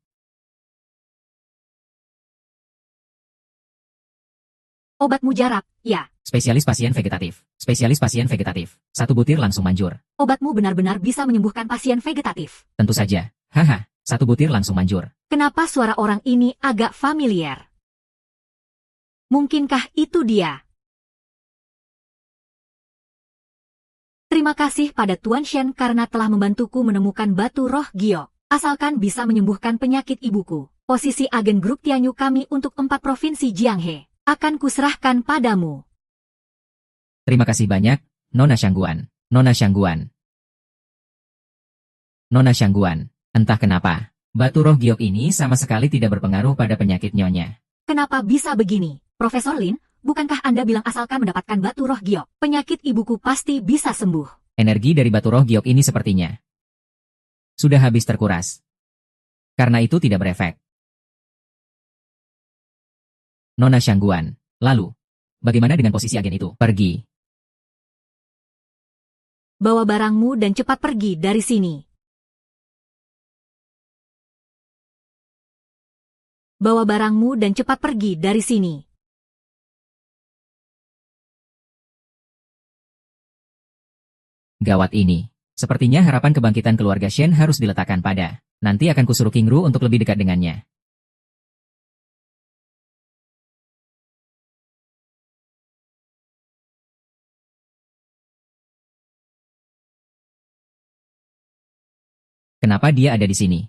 Obat mujarab, ya. Spesialis pasien vegetatif. Spesialis pasien vegetatif. 1 butir langsung manjur. Obatmu benar-benar bisa menyembuhkan pasien vegetatif. Tentu saja. Haha, 1 butir langsung manjur. Kenapa suara orang ini agak familiar? Mungkinkah itu dia? Terima kasih pada Tuan Shen karena telah membantuku menemukan batu roh giok. Asalkan bisa menyembuhkan penyakit ibuku. Posisi agen grup Tianyu kami untuk 4 provinsi Jianghe akan kuserahkan padamu. Terima kasih banyak, Nona Shangguan. Nona Shangguan. Nona Shangguan. Entah kenapa, batu roh giok ini sama sekali tidak berpengaruh pada penyakit nyonya. Kenapa bisa begini? Profesor Lin, bukankah Anda bilang asalkan mendapatkan batu roh giok, penyakit ibuku pasti bisa sembuh? Energi dari batu roh giok ini sepertinya sudah habis terkuras. Karena itu tidak berefek. Nona Shangguan. Lalu, bagaimana dengan posisi agen itu? Pergi. Bawa barangmu dan cepat pergi dari sini. Bawa barangmu dan cepat pergi dari sini. Gawat ini. Sepertinya harapan kebangkitan keluarga Shen harus diletakkan pada. Nanti akan kusuruh King Ru untuk lebih dekat dengannya. Kenapa dia ada di sini?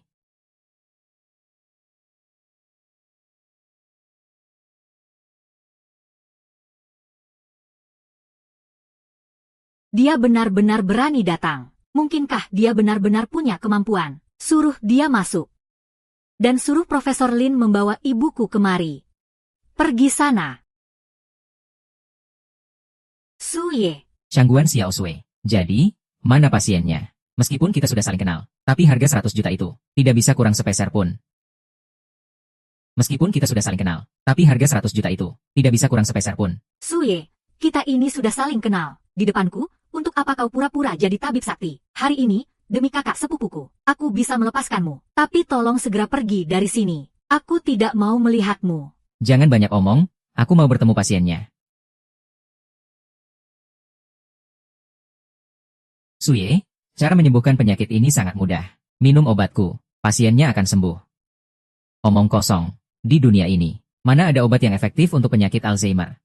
Dia benar-benar berani datang. Mungkinkah dia benar-benar punya kemampuan? Suruh dia masuk. Dan suruh Profesor Lin membawa ibuku kemari. Pergi sana. Suye. Shangguan Xiao Sui. Jadi, mana pasiennya? Meskipun kita sudah saling kenal, tapi harga 100 juta itu tidak bisa kurang sepeser pun. Meskipun kita sudah saling kenal, tapi harga 100 juta itu tidak bisa kurang sepeser pun. Suye, kita ini sudah saling kenal. Di depanku, untuk apa kau pura-pura jadi tabib sakti? Hari ini, demi kakak sepupuku, aku bisa melepaskanmu. Tapi tolong segera pergi dari sini. Aku tidak mau melihatmu. Jangan banyak omong, aku mau bertemu pasiennya. Suye, cara menyembuhkan penyakit ini sangat mudah. Minum obatku, pasiennya akan sembuh. Omong kosong. Di dunia ini, mana ada obat yang efektif untuk penyakit Alzheimer?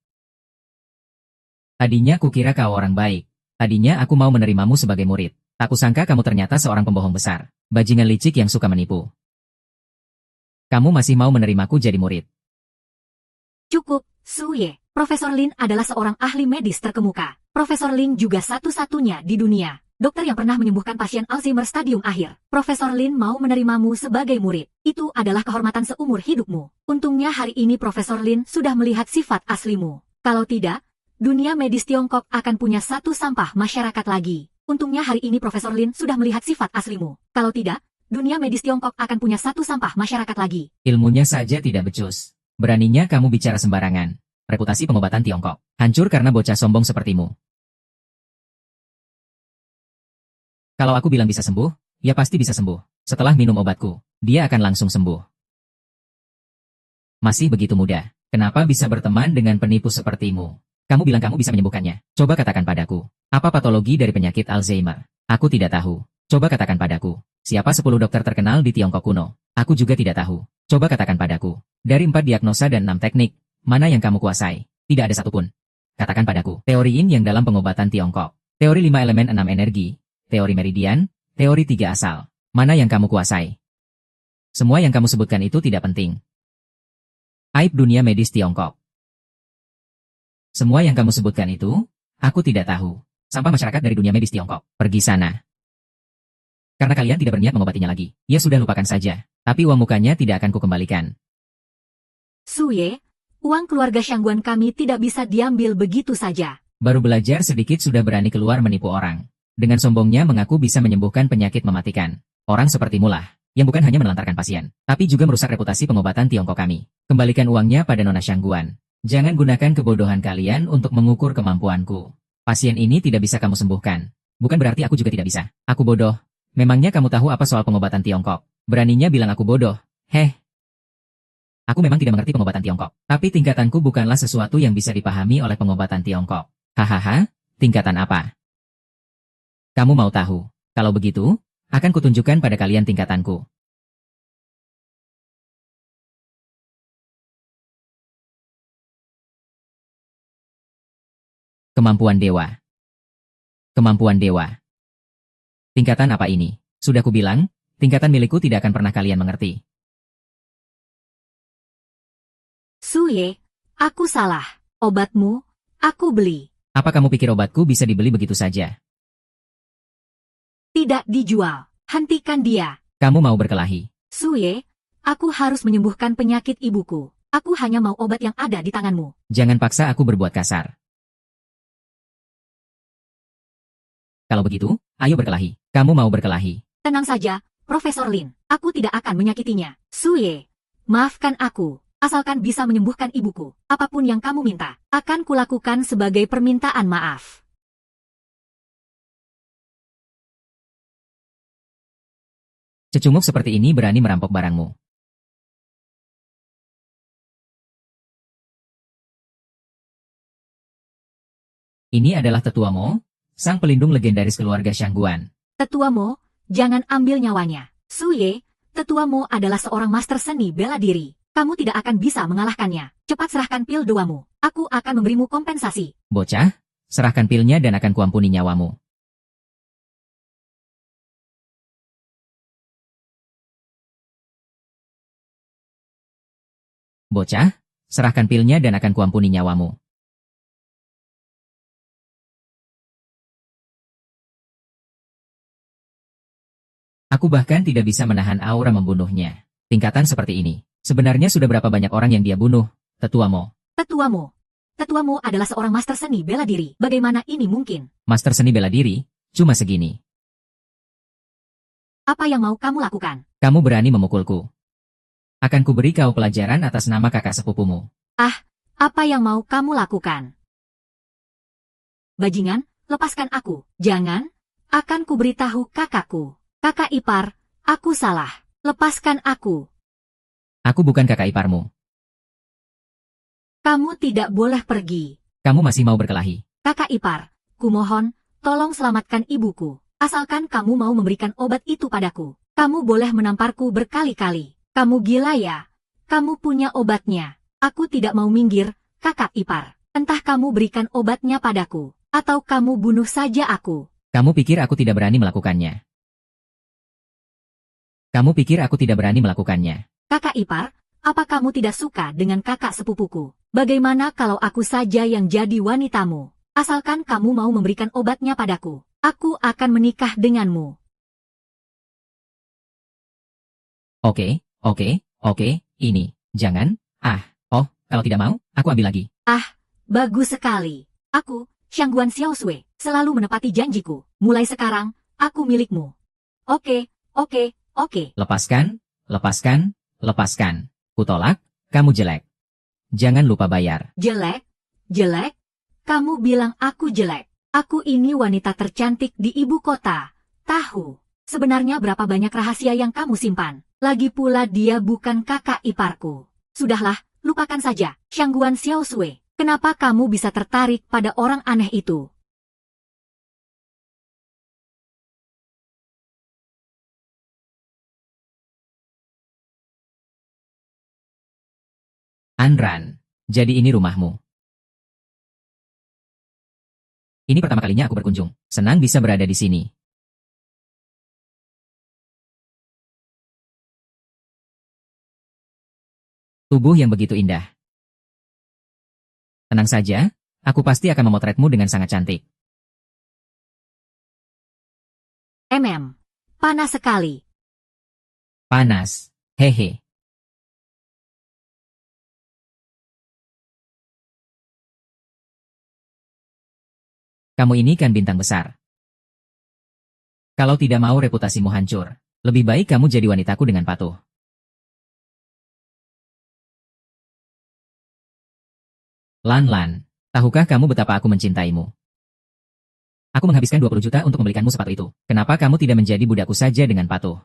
Tadinya kukira kau orang baik. Tadinya aku mau menerimamu sebagai murid. Tak kusangka kamu ternyata seorang pembohong besar. Bajingan licik yang suka menipu. Kamu masih mau menerimaku jadi murid? Cukup, Suye. Profesor Lin adalah seorang ahli medis terkemuka. Profesor Lin juga satu-satunya di dunia. Dokter yang pernah menyembuhkan pasien Alzheimer stadium akhir. Profesor Lin mau menerimamu sebagai murid. Itu adalah kehormatan seumur hidupmu. Untungnya hari ini Profesor Lin sudah melihat sifat aslimu. Kalau tidak, dunia medis Tiongkok akan punya satu sampah masyarakat lagi. Untungnya hari ini Profesor Lin sudah melihat sifat aslimu. Kalau tidak, dunia medis Tiongkok akan punya satu sampah masyarakat lagi. Ilmunya saja tidak becus. Beraninya kamu bicara sembarangan. Reputasi pengobatan Tiongkok hancur karena bocah sombong sepertimu. Kalau aku bilang bisa sembuh, ya pasti bisa sembuh. Setelah minum obatku, dia akan langsung sembuh. Masih begitu muda. Kenapa bisa berteman dengan penipu sepertimu? Kamu bilang kamu bisa menyembuhkannya. Coba katakan padaku, apa patologi dari penyakit Alzheimer? Aku tidak tahu. Coba katakan padaku, siapa 10 dokter terkenal di Tiongkok kuno? Aku juga tidak tahu. Coba katakan padaku, dari 4 diagnosa dan 6 teknik, mana yang kamu kuasai? Tidak ada satupun. Katakan padaku, teori Yin yang dalam pengobatan Tiongkok, teori 5 elemen 6 energi, teori meridian, teori 3 asal. Mana yang kamu kuasai? Semua yang kamu sebutkan itu tidak penting. Aib dunia medis Tiongkok. Semua yang kamu sebutkan itu, aku tidak tahu. Sampah masyarakat dari dunia medis Tiongkok. Pergi sana. Karena kalian tidak berniat mengobatinya lagi. Ya sudah lupakan saja. Tapi uang mukanya tidak akan kukembalikan. Suye, uang keluarga Shangguan kami tidak bisa diambil begitu saja. Baru belajar sedikit sudah berani keluar menipu orang. Dengan sombongnya mengaku bisa menyembuhkan penyakit mematikan. Orang sepertimu lah, yang bukan hanya menelantarkan pasien, tapi juga merusak reputasi pengobatan Tiongkok kami. Kembalikan uangnya pada Nona Shangguan. Jangan gunakan kebodohan kalian untuk mengukur kemampuanku. Pasien ini tidak bisa kamu sembuhkan. Bukan berarti aku juga tidak bisa. Aku bodoh. Memangnya kamu tahu apa soal pengobatan Tiongkok? Beraninya bilang aku bodoh. Heh. Aku memang tidak mengerti pengobatan Tiongkok. Tapi tingkatanku bukanlah sesuatu yang bisa dipahami oleh pengobatan Tiongkok. Hahaha, tingkatan apa? Kamu mau tahu? Kalau begitu, akan kutunjukkan pada kalian tingkatanku. Kemampuan dewa. Kemampuan dewa. Tingkatan apa ini? Sudah kubilang, tingkatan milikku tidak akan pernah kalian mengerti. Suye, aku salah. Obatmu, aku beli. Apa kamu pikir obatku bisa dibeli begitu saja? Tidak dijual. Hentikan dia. Kamu mau berkelahi? Suye, aku harus menyembuhkan penyakit ibuku. Aku hanya mau obat yang ada di tanganmu. Jangan paksa aku berbuat kasar. Kalau begitu, ayo berkelahi. Kamu mau berkelahi? Tenang saja, Profesor Lin. Aku tidak akan menyakitinya. Suye, maafkan aku. Asalkan bisa menyembuhkan ibuku. Apapun yang kamu minta, akan kulakukan sebagai permintaan maaf. Cecunguk seperti ini berani merampok barangmu. Ini adalah Tetua Mo, sang pelindung legendaris keluarga Shangguan. Tetua Mo, jangan ambil nyawanya. Suye, Tetua Mo adalah seorang master seni bela diri. Kamu tidak akan bisa mengalahkannya. Cepat serahkan pil doamu. Aku akan memberimu kompensasi. Bocah, serahkan pilnya dan akan kuampuni nyawamu. Bocah, serahkan pilnya dan akan kuampuni nyawamu. Aku bahkan tidak bisa menahan aura membunuhnya. Tingkatan seperti ini. Sebenarnya sudah berapa banyak orang yang dia bunuh, Tetua Mo? Tetua Mo. Tetua Mo adalah seorang master seni bela diri. Bagaimana ini mungkin? Master seni bela diri? Cuma segini. Apa yang mau kamu lakukan? Kamu berani memukulku. Akan kuberi kau pelajaran atas nama kakak sepupumu. Apa yang mau kamu lakukan? Bajingan, lepaskan aku. Jangan, akan kuberitahu kakakku. Kakak ipar, aku salah. Lepaskan aku. Aku bukan kakak iparmu. Kamu tidak boleh pergi. Kamu masih mau berkelahi. Kakak ipar, kumohon, tolong selamatkan ibuku. Asalkan kamu mau memberikan obat itu padaku. Kamu boleh menamparku berkali-kali. Kamu gila ya? Kamu punya obatnya. Aku tidak mau minggir, kakak ipar. Entah kamu berikan obatnya padaku, atau kamu bunuh saja aku. Kamu pikir aku tidak berani melakukannya? Kamu pikir aku tidak berani melakukannya? Kakak ipar, apa kamu tidak suka dengan kakak sepupuku? Bagaimana kalau aku saja yang jadi wanitamu? Asalkan kamu mau memberikan obatnya padaku, aku akan menikah denganmu. Oke, ini. Jangan. Kalau tidak mau, aku ambil lagi. Bagus sekali. Aku, Shangguan Xiaosui, selalu menepati janjiku. Mulai sekarang, aku milikmu. Oke. Lepaskan. Kutolak, kamu jelek. Jangan lupa bayar. Jelek? Kamu bilang aku jelek. Aku ini wanita tercantik di ibu kota. Tahu, sebenarnya berapa banyak rahasia yang kamu simpan. Lagi pula dia bukan kakak iparku. Sudahlah, lupakan saja. Shangguan Xiaosui, kenapa kamu bisa tertarik pada orang aneh itu? Anran, jadi ini rumahmu. Ini pertama kalinya aku berkunjung. Senang bisa berada di sini. Tubuh yang begitu indah. Tenang saja, aku pasti akan memotretmu dengan sangat cantik. Panas sekali. Panas, hehe. Kamu ini kan bintang besar. Kalau tidak mau reputasimu hancur, lebih baik kamu jadi wanitaku dengan patuh. Lan, tahukah kamu betapa aku mencintaimu? Aku menghabiskan 20 juta untuk membelikanmu sepatu itu. Kenapa kamu tidak menjadi budakku saja dengan patuh?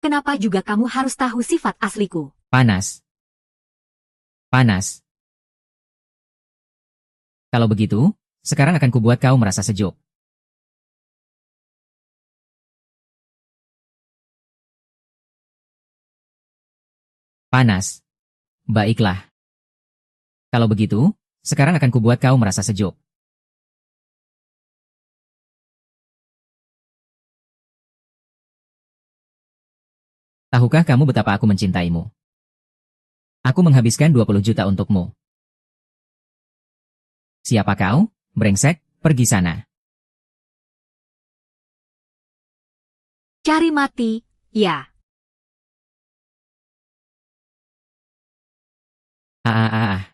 Kenapa juga kamu harus tahu sifat asliku? Panas. Kalau begitu, sekarang akan kubuat kau merasa sejuk. Panas. Baiklah. Kalau begitu, sekarang akan kubuat kau merasa sejuk. Tahukah kamu betapa aku mencintaimu? Aku menghabiskan 20 juta untukmu. Siapa kau? Brengsek, pergi sana. Cari mati, ya. Ah.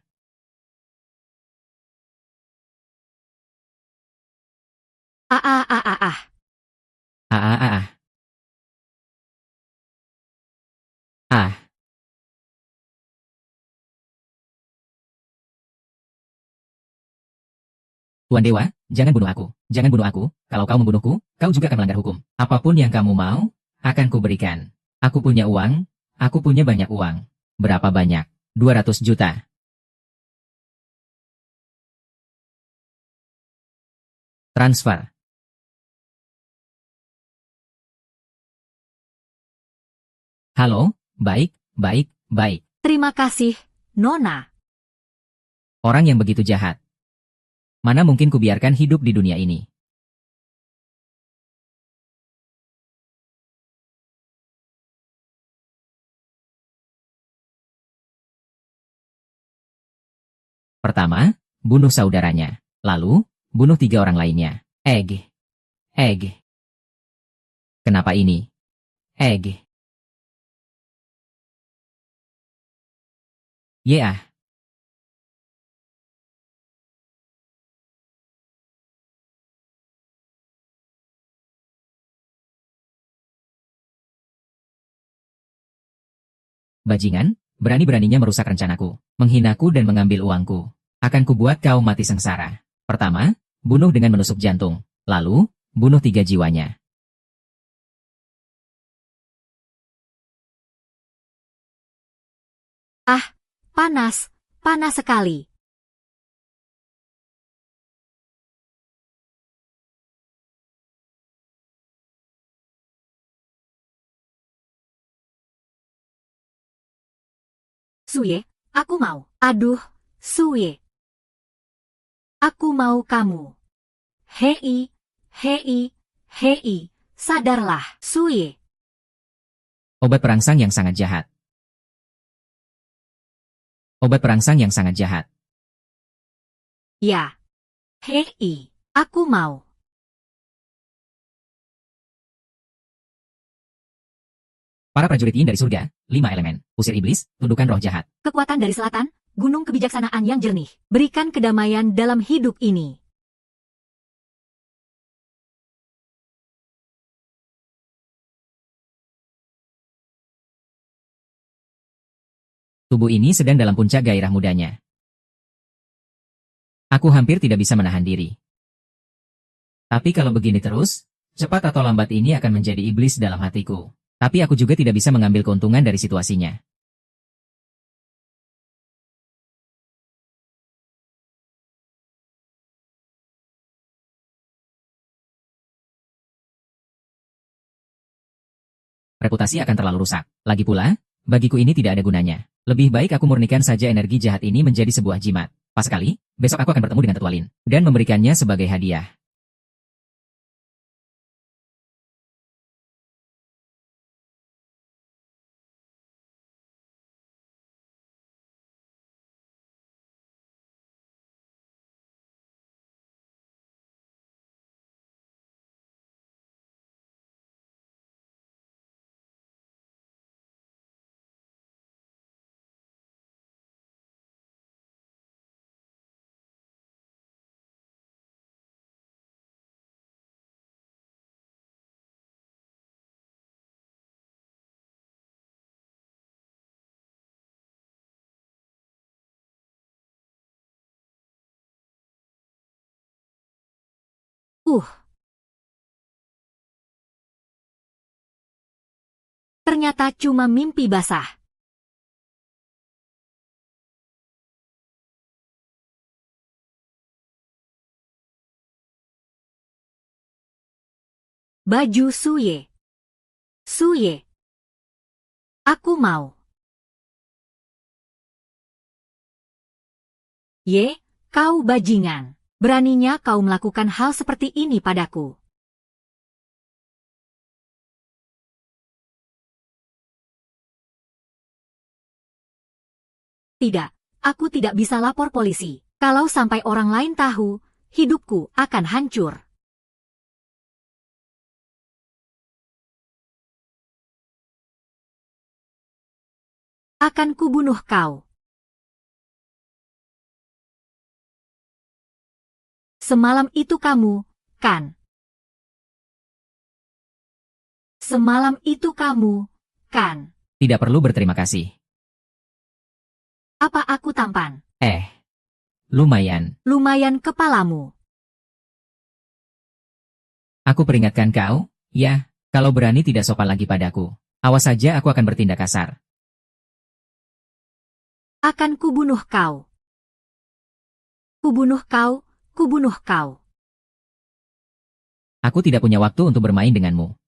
Ah. Ah. Tuan Dewa, jangan bunuh aku. Jangan bunuh aku. Kalau kau membunuhku, kau juga akan melanggar hukum. Apapun yang kamu mau, Akan kuberikan. Aku punya uang, aku punya banyak uang. Berapa banyak? 200 juta. Transfer. Halo, baik, baik, baik. Terima kasih, Nona. Orang yang begitu jahat. Mana mungkin kubiarkan hidup di dunia ini? Pertama, bunuh saudaranya. Lalu, bunuh 3 orang lainnya. Egg. Egg. Kenapa ini? Egg. Yeah. Bajingan, berani-beraninya merusak rencanaku, menghinaku dan mengambil uangku. Akan kubuat kau mati sengsara. Pertama, bunuh dengan menusuk jantung. Lalu, bunuh 3 jiwanya. Ah, panas, panas sekali. Suye, aku mau. Aduh, Suye. Aku mau kamu. Hei, hei, hei, sadarlah, Suye. Obat perangsang yang sangat jahat. Obat perangsang yang sangat jahat. Ya. Hei, aku mau. Para prajurit Yin dari surga, 5 elemen, usir iblis, tundukkan roh jahat. Kekuatan dari selatan, gunung kebijaksanaan yang jernih. Berikan kedamaian dalam hidup ini. Tubuh ini sedang dalam puncak gairah mudanya. Aku hampir tidak bisa menahan diri. Tapi kalau begini terus, cepat atau lambat ini akan menjadi iblis dalam hatiku. Tapi aku juga tidak bisa mengambil keuntungan dari situasinya. Reputasi akan terlalu rusak. Lagi pula, bagiku ini tidak ada gunanya. Lebih baik aku murnikan saja energi jahat ini menjadi sebuah jimat. Pas sekali, besok aku akan bertemu dengan Tetua Lin, dan memberikannya sebagai hadiah. Ternyata cuma mimpi basah. Baju Suye. Suye. Aku mau. Ye, kau bajingan. Beraninya kau melakukan hal seperti ini padaku. Tidak, aku tidak bisa lapor polisi. Kalau sampai orang lain tahu, hidupku akan hancur. Akan kubunuh kau. Semalam itu kamu, kan? Semalam itu kamu, kan? Tidak perlu berterima kasih. Apa aku tampan? Lumayan. Lumayan kepalamu. Aku peringatkan kau, ya, Kalau berani tidak sopan lagi padaku, awas saja aku akan bertindak kasar. Akan kubunuh kau. Kubunuh kau, kubunuh kau. Aku tidak punya waktu untuk bermain denganmu.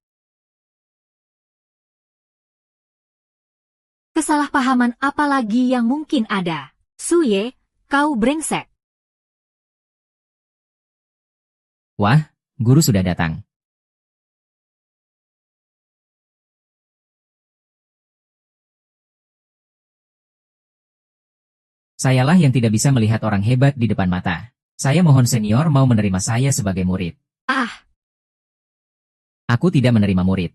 Kesalahpahaman apa lagi yang mungkin ada? Suye, kau brengsek. Wah, guru sudah datang. Sayalah yang tidak bisa melihat orang hebat di depan mata. Saya mohon senior mau menerima saya sebagai murid. Ah, Aku tidak menerima murid.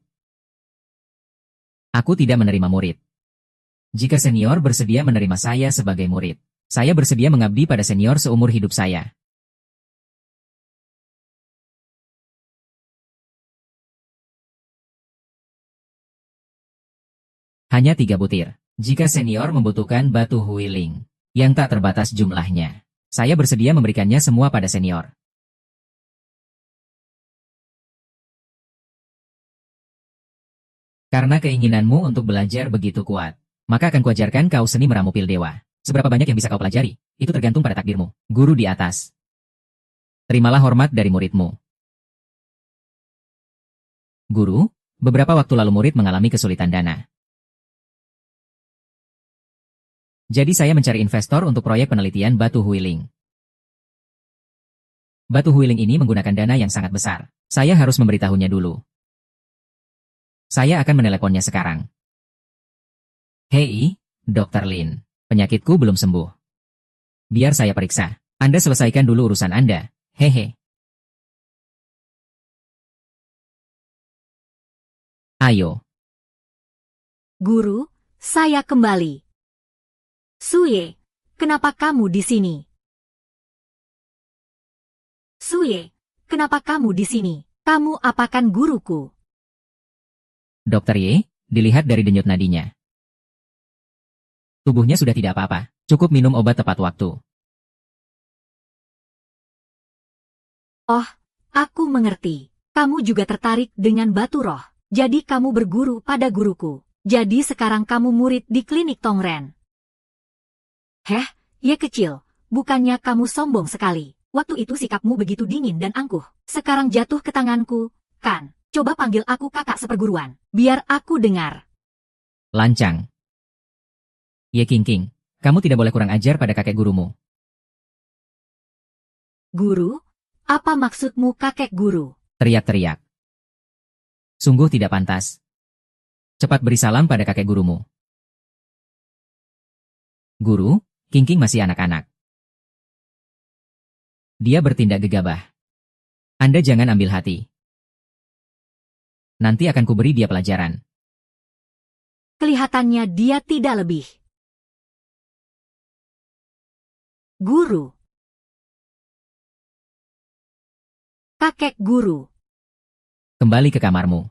Aku tidak menerima murid. Jika senior bersedia menerima saya sebagai murid, saya bersedia mengabdi pada senior seumur hidup saya. Hanya 3 butir. Jika senior membutuhkan batu huiling yang tak terbatas jumlahnya, saya bersedia memberikannya semua pada senior. Karena keinginanmu untuk belajar begitu kuat, maka akan kuajarkan kau seni meramu pil dewa. Seberapa banyak yang bisa kau pelajari, itu tergantung pada takdirmu. Guru di atas. Terimalah hormat dari muridmu. Guru, beberapa waktu lalu murid mengalami kesulitan dana. Jadi saya mencari investor untuk proyek penelitian batu huiling. Batu huiling ini menggunakan dana yang sangat besar. Saya harus memberitahunya dulu. Saya akan meneleponnya sekarang. Hei, Dr. Lin. Penyakitku belum sembuh. Biar saya periksa. Anda selesaikan dulu urusan Anda. Hehe. Ayo. guru, saya kembali. Suye, kenapa kamu di sini? Suye, kenapa kamu di sini? Kamu apakan guruku? Dr. Ye, dilihat dari denyut nadinya. Tubuhnya sudah tidak apa-apa. Cukup minum obat tepat waktu. Oh, aku mengerti. Kamu juga tertarik dengan batu roh. Jadi kamu berguru pada guruku. Jadi sekarang kamu murid di klinik Tongren. Heh, ye kecil, bukannya kamu sombong sekali. Waktu itu sikapmu begitu dingin dan angkuh. Sekarang jatuh ke tanganku, kan? Coba panggil aku kakak seperguruan, biar aku dengar. Lancang. Ye King, kamu tidak boleh kurang ajar pada kakek gurumu. Guru? Apa maksudmu kakek guru? Teriak-teriak. Sungguh tidak pantas. Cepat beri salam pada kakek gurumu. Guru, King masih anak-anak. Dia bertindak gegabah. Anda jangan ambil hati. Nanti akan kuberi dia pelajaran. Kelihatannya dia tidak lebih. Guru. Kakek guru. Kembali ke kamarmu.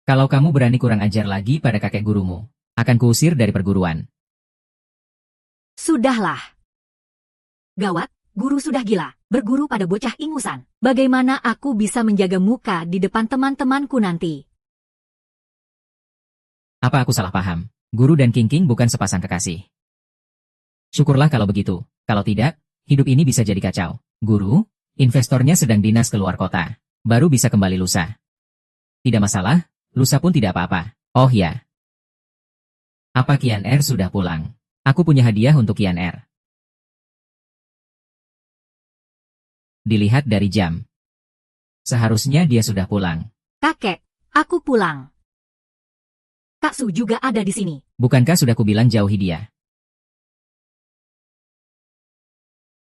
Kalau kamu berani kurang ajar lagi pada kakek gurumu, akan kuusir dari perguruan. Sudahlah. Gawat, guru sudah gila, berguru pada bocah ingusan. Bagaimana aku bisa menjaga muka di depan teman-temanku nanti? Apa aku salah paham? Guru dan King bukan sepasang kekasih. Syukurlah kalau begitu. Kalau tidak, hidup ini bisa jadi kacau. Guru, investornya sedang dinas keluar kota. Baru bisa kembali lusa. Tidak masalah, lusa pun tidak apa-apa. Oh ya. Apa Kian Er sudah pulang? Aku punya hadiah untuk Kian Er. Dilihat dari jam. Seharusnya dia sudah pulang. Kakek, aku pulang. Kak Su juga ada di sini. Bukankah sudah kubilang jauhi dia?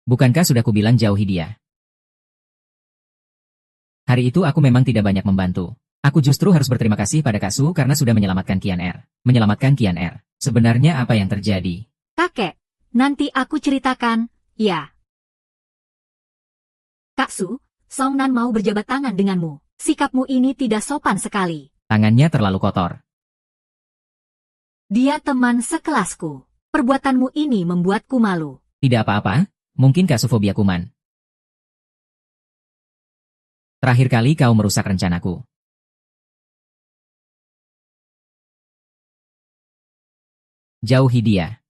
Bukankah sudah kubilang jauhi dia? Hari itu aku memang tidak banyak membantu. Aku justru harus berterima kasih pada Kak Su karena sudah menyelamatkan Kian Er. Menyelamatkan Kian Er. Sebenarnya apa yang terjadi? Kakek, nanti aku ceritakan, ya. Kak Su, Song Nan mau berjabat tangan denganmu. Sikapmu ini tidak sopan sekali. Tangannya terlalu kotor. Dia teman sekelasku. Perbuatanmu ini membuatku malu. Tidak apa-apa, mungkin Kak Su fobia kuman. Terakhir kali kau merusak rencanaku. Jauhi dia.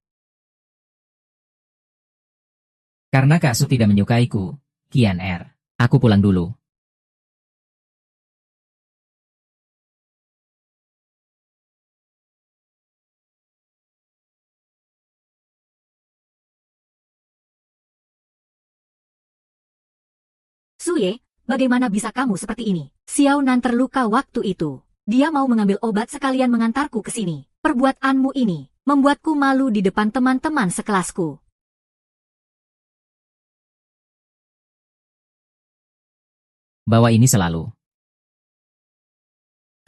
Karena Kak Su tidak menyukaiku, Qian Er. Aku pulang dulu. Suye, bagaimana bisa kamu seperti ini? Xiao Nan terluka waktu itu. Dia mau mengambil obat sekalian mengantarku ke sini. Perbuatanmu ini membuatku malu di depan teman-teman sekelasku. Bawa ini selalu.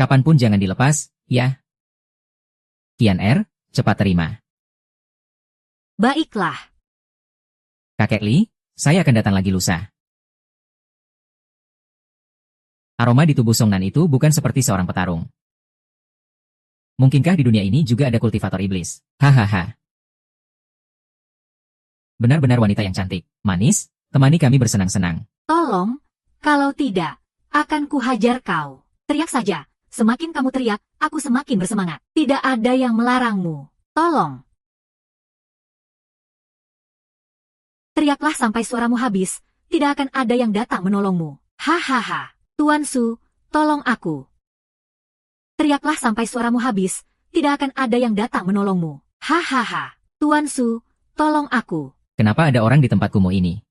Kapanpun jangan dilepas, ya. Qian Er, cepat terima. Baiklah. Kakek Li, saya akan datang lagi lusa. Aroma di tubuh Song Nan itu bukan seperti seorang petarung. Mungkinkah di dunia ini juga ada kultivator iblis? Hahaha. Benar-benar wanita yang cantik, manis, temani kami bersenang-senang. Tolong, kalau tidak, akan kuhajar kau. Teriak saja, semakin kamu teriak, aku semakin bersemangat. Tidak ada yang melarangmu. Tolong. Teriaklah sampai suaramu habis, tidak akan ada yang datang menolongmu. Hahaha. Tuan Su, tolong aku. Teriaklah sampai suaramu habis, tidak akan ada yang datang menolongmu. Hahaha. Tuan Su, tolong aku. Kenapa ada orang di tempat kumuh ini?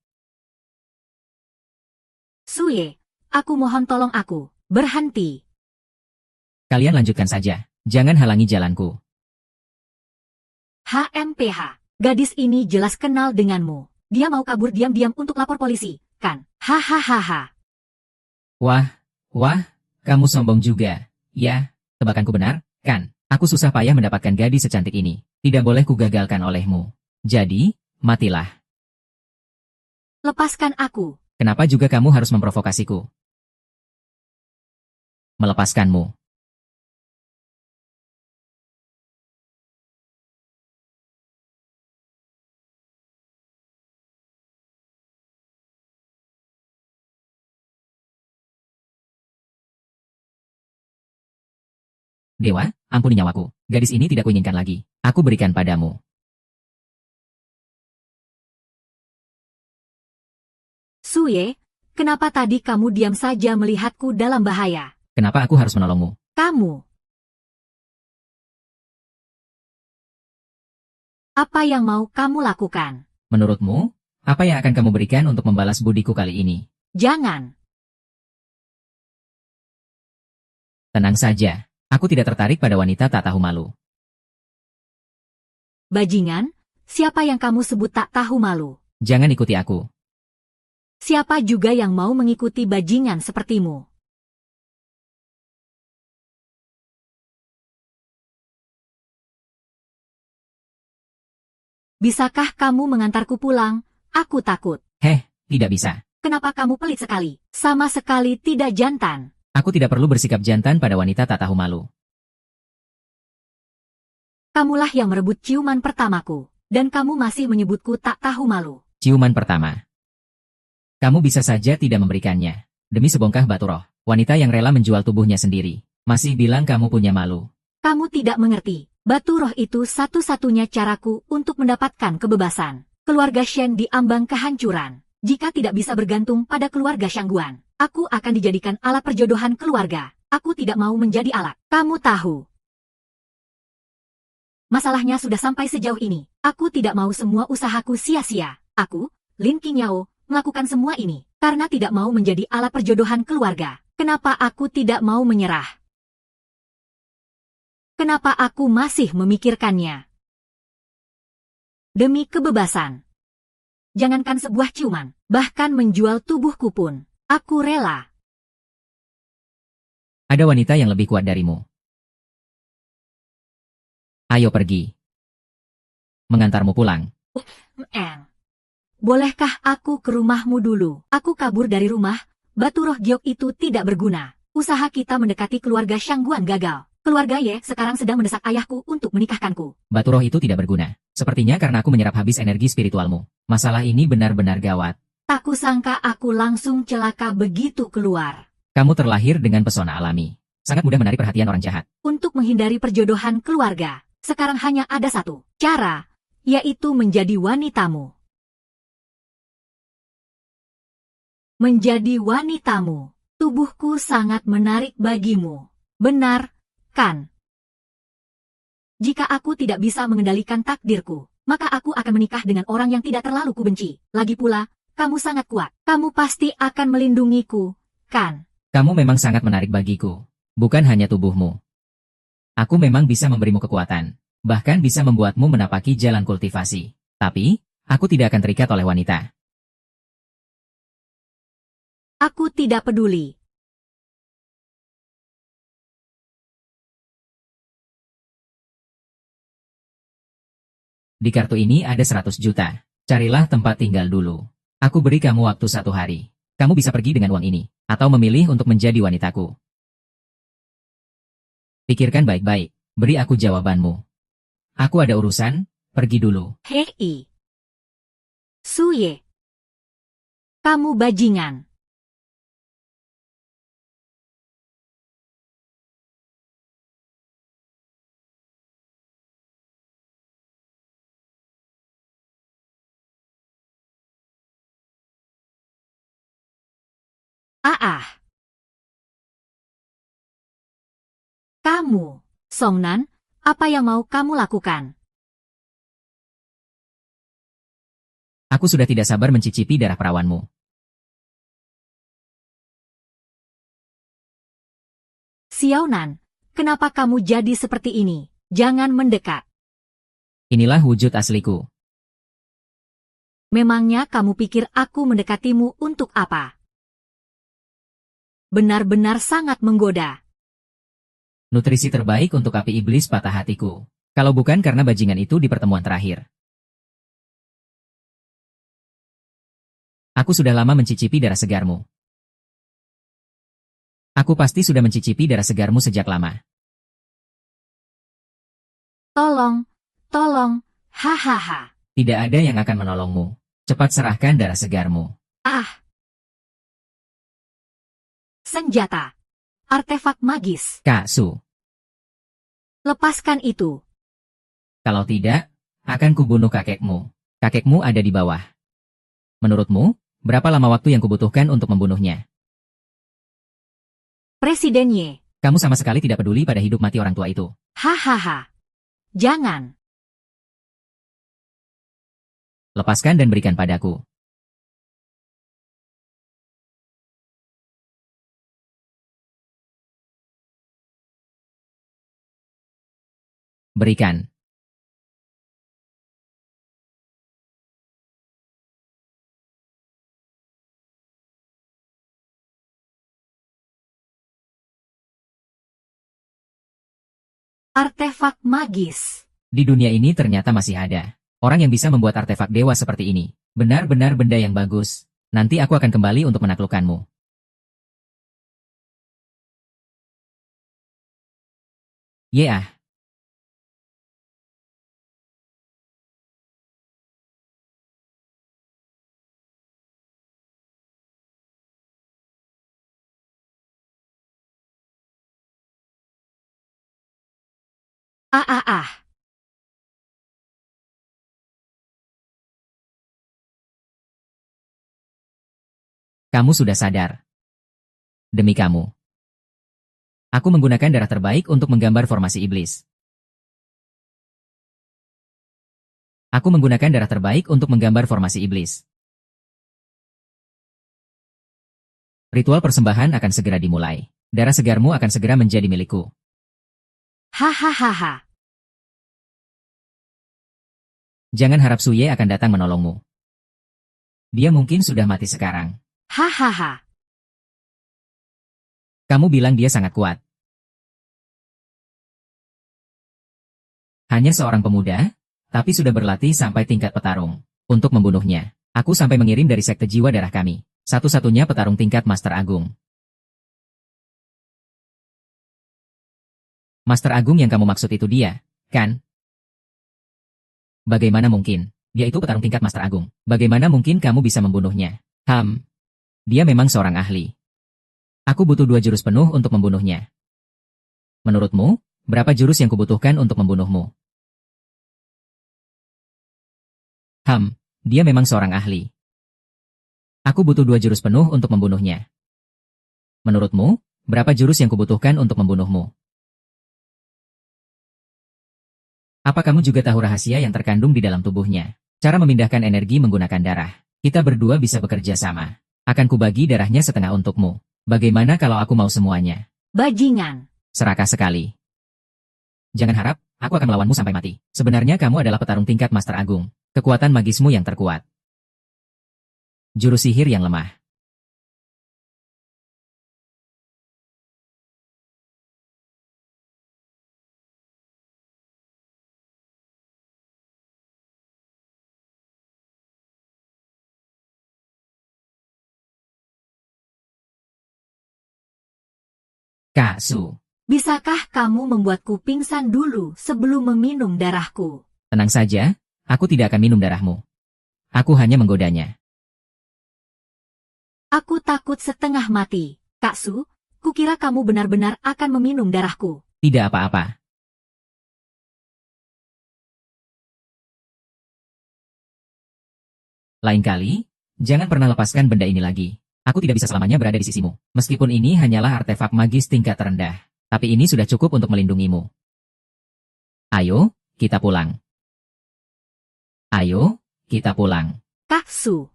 Suye, aku mohon tolong aku. Berhenti. Kalian lanjutkan saja. Jangan halangi jalanku. HMPH. Gadis ini jelas kenal denganmu. Dia mau kabur diam-diam untuk lapor polisi, kan? Hahaha. Wah, kamu sombong juga. Ya, tebakanku benar, kan? Aku susah payah mendapatkan gadis secantik ini. Tidak boleh kugagalkan olehmu. Jadi, matilah. Lepaskan aku. Kenapa juga kamu harus memprovokasiku? Melepaskanmu. Dewa, ampuni nyawaku. Gadis ini tidak kuinginkan lagi. Aku berikan padamu. Suye, kenapa tadi kamu diam saja melihatku dalam bahaya? Kenapa aku harus menolongmu? Kamu. Apa yang mau kamu lakukan? Menurutmu, apa yang akan kamu berikan untuk membalas budiku kali ini? Jangan. Tenang saja. Aku tidak tertarik pada wanita tak tahu malu. Bajingan, siapa yang kamu sebut tak tahu malu? Jangan ikuti aku. Siapa juga yang mau mengikuti bajingan sepertimu? Bisakah kamu mengantarku pulang? Aku takut. Tidak bisa. Kenapa kamu pelit sekali? Sama sekali tidak jantan. Aku tidak perlu bersikap jantan pada wanita tak tahu malu. Kamulah yang merebut ciuman pertamaku, dan kamu masih menyebutku tak tahu malu. Ciuman pertama. Kamu bisa saja tidak memberikannya. Demi sebongkah batu roh, wanita yang rela menjual tubuhnya sendiri, masih bilang kamu punya malu. Kamu tidak mengerti. Batu roh itu satu-satunya caraku untuk mendapatkan kebebasan. Keluarga Shen diambang kehancuran. Jika tidak bisa bergantung pada keluarga Shangguan, aku akan dijadikan alat perjodohan keluarga. Aku tidak mau menjadi alat. Kamu tahu. Masalahnya sudah sampai sejauh ini. Aku tidak mau semua usahaku sia-sia. Aku, Lin Qingyao, melakukan semua ini karena tidak mau menjadi alat perjodohan keluarga. Kenapa aku tidak mau menyerah? Kenapa aku masih memikirkannya? Demi kebebasan. Jangankan sebuah ciuman, bahkan menjual tubuhku pun, aku rela. Ada wanita yang lebih kuat darimu. Ayo pergi. Mengantarmu pulang. Bolehkah aku ke rumahmu dulu? Aku kabur dari rumah, batu roh giok itu tidak berguna. Usaha kita mendekati keluarga Shangguan gagal. Keluarga Ye sekarang sedang mendesak ayahku untuk menikahkanku. Batu roh itu tidak berguna. Sepertinya karena aku menyerap habis energi spiritualmu. Masalah ini benar-benar gawat. Tak kusangka aku langsung celaka begitu keluar. Kamu terlahir dengan pesona alami. Sangat mudah menarik perhatian orang jahat. Untuk menghindari perjodohan keluarga, sekarang hanya ada satu cara, yaitu menjadi wanitamu. Menjadi wanitamu. Tubuhku sangat menarik bagimu. Benar, kan? Jika aku tidak bisa mengendalikan takdirku, maka aku akan menikah dengan orang yang tidak terlalu kubenci. Lagi pula, kamu sangat kuat. Kamu pasti akan melindungiku, kan? Kamu memang sangat menarik bagiku. Bukan hanya tubuhmu. Aku memang bisa memberimu kekuatan. Bahkan bisa membuatmu menapaki jalan kultivasi. Tapi, aku tidak akan terikat oleh wanita. Aku tidak peduli. Di kartu ini ada 100 juta. Carilah tempat tinggal dulu. Aku beri kamu waktu 1 hari. Kamu bisa pergi dengan uang ini, atau memilih untuk menjadi wanitaku. Pikirkan baik-baik, beri aku jawabanmu. Aku ada urusan, pergi dulu. Hei. Suye. Kamu bajingan. Kamu, Songnan, apa yang mau kamu lakukan? Aku sudah tidak sabar mencicipi darah perawanmu. Xiaonan, kenapa kamu jadi seperti ini? Jangan mendekat. Inilah wujud asliku. Memangnya kamu pikir aku mendekatimu untuk apa? Benar-benar sangat menggoda. Nutrisi terbaik untuk api iblis patah hatiku. Kalau bukan karena bajingan itu di pertemuan terakhir. Aku sudah lama mencicipi darah segarmu. Aku pasti sudah mencicipi darah segarmu sejak lama. Tolong, hahaha. Tidak ada yang akan menolongmu. Cepat serahkan darah segarmu. Senjata. Artefak magis. Kak Su. Lepaskan itu. Kalau tidak, akan kubunuh kakekmu. Kakekmu ada di bawah. Menurutmu, berapa lama waktu yang kubutuhkan untuk membunuhnya? Presiden Ye. Kamu sama sekali tidak peduli pada hidup mati orang tua itu. Hahaha. Jangan. Lepaskan dan berikan padaku. Berikan. Artefak magis. Di dunia ini ternyata masih ada orang yang bisa membuat artefak dewa seperti ini. Benar-benar benda yang bagus. Nanti aku akan kembali untuk menaklukkanmu. Yeah. Kamu sudah sadar. Demi kamu. Aku menggunakan darah terbaik untuk menggambar formasi iblis. Aku menggunakan darah terbaik untuk menggambar formasi iblis. Ritual persembahan akan segera dimulai. Darah segarmu akan segera menjadi milikku. Hahaha. Jangan harap Suye akan datang menolongmu. Dia mungkin sudah mati sekarang. Hahaha. Kamu bilang dia sangat kuat. Hanya seorang pemuda, tapi sudah berlatih sampai tingkat petarung. Untuk membunuhnya, aku sampai mengirim dari sekte jiwa darah kami. Satu-satunya petarung tingkat Master Agung. Master Agung yang kamu maksud itu dia, kan? Bagaimana mungkin? Dia itu petarung tingkat Master Agung. Bagaimana mungkin kamu bisa membunuhnya? Dia memang seorang ahli. Aku butuh 2 jurus penuh untuk membunuhnya. Menurutmu, berapa jurus yang kubutuhkan untuk membunuhmu? Dia memang seorang ahli. Aku butuh 2 jurus penuh untuk membunuhnya. Menurutmu, berapa jurus yang kubutuhkan untuk membunuhmu? Apa kamu juga tahu rahasia yang terkandung di dalam tubuhnya? Cara memindahkan energi menggunakan darah. Kita berdua bisa bekerja sama. Akan kubagi darahnya setengah untukmu. Bagaimana kalau aku mau semuanya? Bajingan. Serakah sekali. Jangan harap, aku akan melawanmu sampai mati. Sebenarnya kamu adalah petarung tingkat Master Agung. Kekuatan magismu yang terkuat. Jurus sihir yang lemah. Kak Su. Bisakah kamu membuatku pingsan dulu sebelum meminum darahku? Tenang saja, aku tidak akan minum darahmu. Aku hanya menggodanya. Aku takut setengah mati. Kak Su, kukira kamu benar-benar akan meminum darahku. Tidak apa-apa. Lain kali, jangan pernah lepaskan benda ini lagi. Aku tidak bisa selamanya berada di sisimu. Meskipun ini hanyalah artefak magis tingkat terendah. Tapi ini sudah cukup untuk melindungimu. Ayo, kita pulang. Ayo, kita pulang. Kak Su.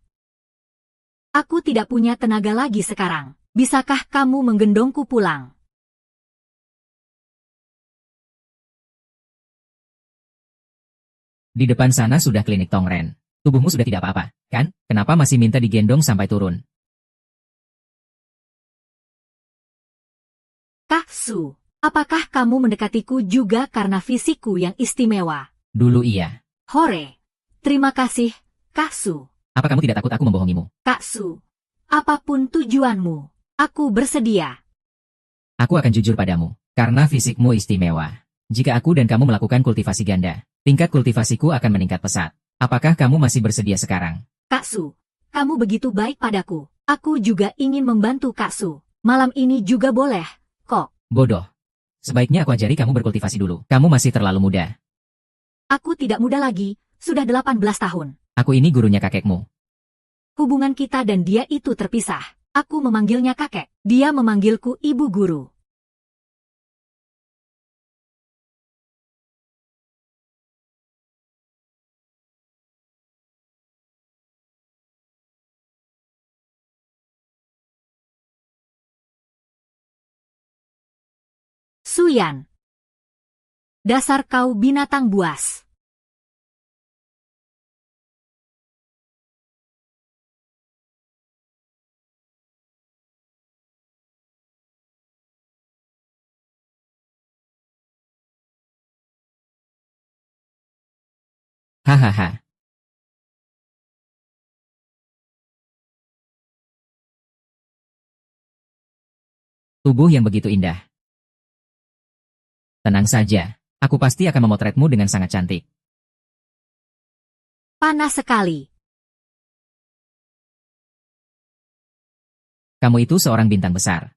Aku tidak punya tenaga lagi sekarang. Bisakah kamu menggendongku pulang? Di depan sana sudah klinik Tongren. Tubuhmu sudah tidak apa-apa, kan? Kenapa masih minta digendong sampai turun? Kak Su, apakah kamu mendekatiku juga karena fisikku yang istimewa? Dulu iya. Hore. Terima kasih, Kak Su. Apa kamu tidak takut aku membohongimu? Kak Su, apapun tujuanmu, aku bersedia. Aku akan jujur padamu, karena fisikmu istimewa. Jika aku dan kamu melakukan kultivasi ganda, tingkat kultivasiku akan meningkat pesat. Apakah kamu masih bersedia sekarang? Kak Su, kamu begitu baik padaku. Aku juga ingin membantu Kak Su. Malam ini juga boleh, kok. Bodoh. Sebaiknya aku ajari kamu berkultivasi dulu. Kamu masih terlalu muda. Aku tidak muda lagi, sudah 18 tahun. Aku ini gurunya kakekmu. Hubungan kita dan dia itu terpisah. Aku memanggilnya kakek. Dia memanggilku ibu guru. Suyan. Dasar kau binatang buas. Hahaha. Tubuh yang begitu indah. Tenang saja, aku pasti akan memotretmu dengan sangat cantik. Panas sekali. Kamu itu seorang bintang besar.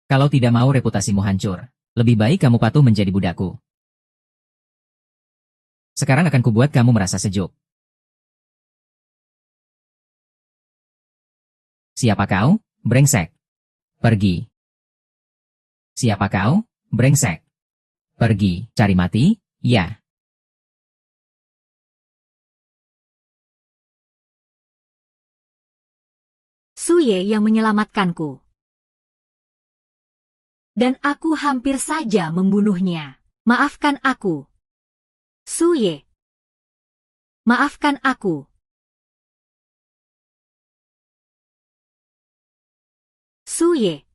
Kalau tidak mau reputasimu hancur, lebih baik kamu patuh menjadi budakku. Sekarang akan kubuat kamu merasa sejuk. Siapa kau, brengsek? Pergi. Siapa kau, brengsek? Pergi, cari mati, ya. Suye yang menyelamatkanku. Dan aku hampir saja membunuhnya. Maafkan aku. Suye. Maafkan aku. Suye.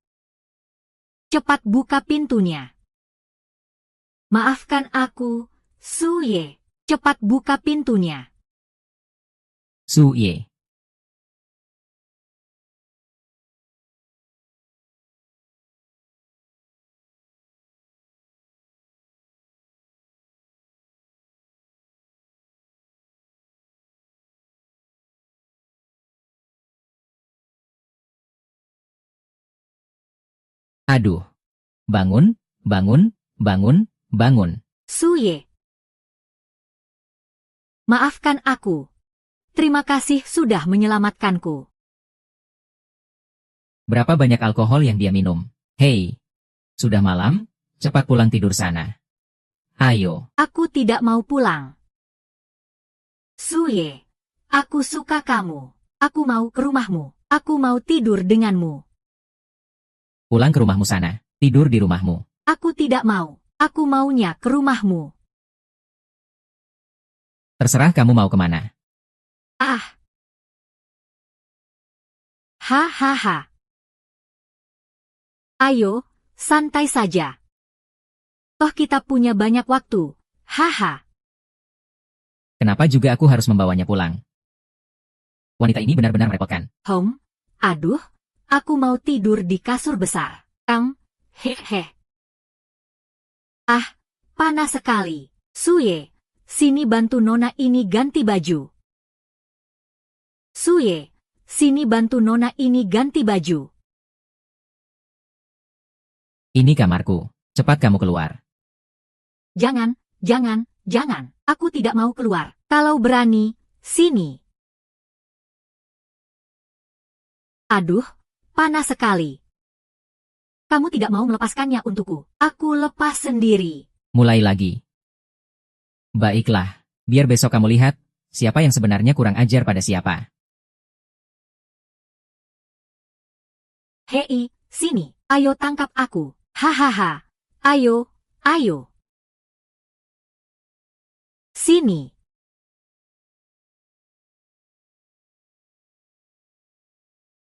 Cepat buka pintunya. Maafkan aku, Suye. Cepat buka pintunya. Su Ye. Aduh. Bangun, bangun, bangun, bangun. Suye. Maafkan aku. Terima kasih sudah menyelamatkanku. Berapa banyak alkohol yang dia minum? Hei. Sudah malam, cepat pulang tidur sana. Ayo. Aku tidak mau pulang. Suye. Aku suka kamu. Aku mau ke rumahmu. Aku mau tidur denganmu. Pulang ke rumahmu sana. Tidur di rumahmu. Aku tidak mau. Aku maunya ke rumahmu. Terserah kamu mau kemana. Ah. Hahaha. Ayo, santai saja. Toh kita punya banyak waktu. Haha. Kenapa juga aku harus membawanya pulang? Wanita ini benar-benar merepotkan. Aduh, aku mau tidur di kasur besar. Hehe. Ah, panas sekali. Suye, sini bantu nona ini ganti baju. Suye, sini bantu nona ini ganti baju. Ini kamarku. Cepat kamu keluar. Jangan, jangan, jangan. Aku tidak mau keluar. Kalau berani, sini. Aduh, panas sekali. Kamu tidak mau melepaskannya untukku. Aku lepas sendiri. Mulai lagi. Baiklah, biar besok kamu lihat, siapa yang sebenarnya kurang ajar pada siapa. Hei, sini. Ayo tangkap aku. Hahaha. Ayo, ayo. Sini.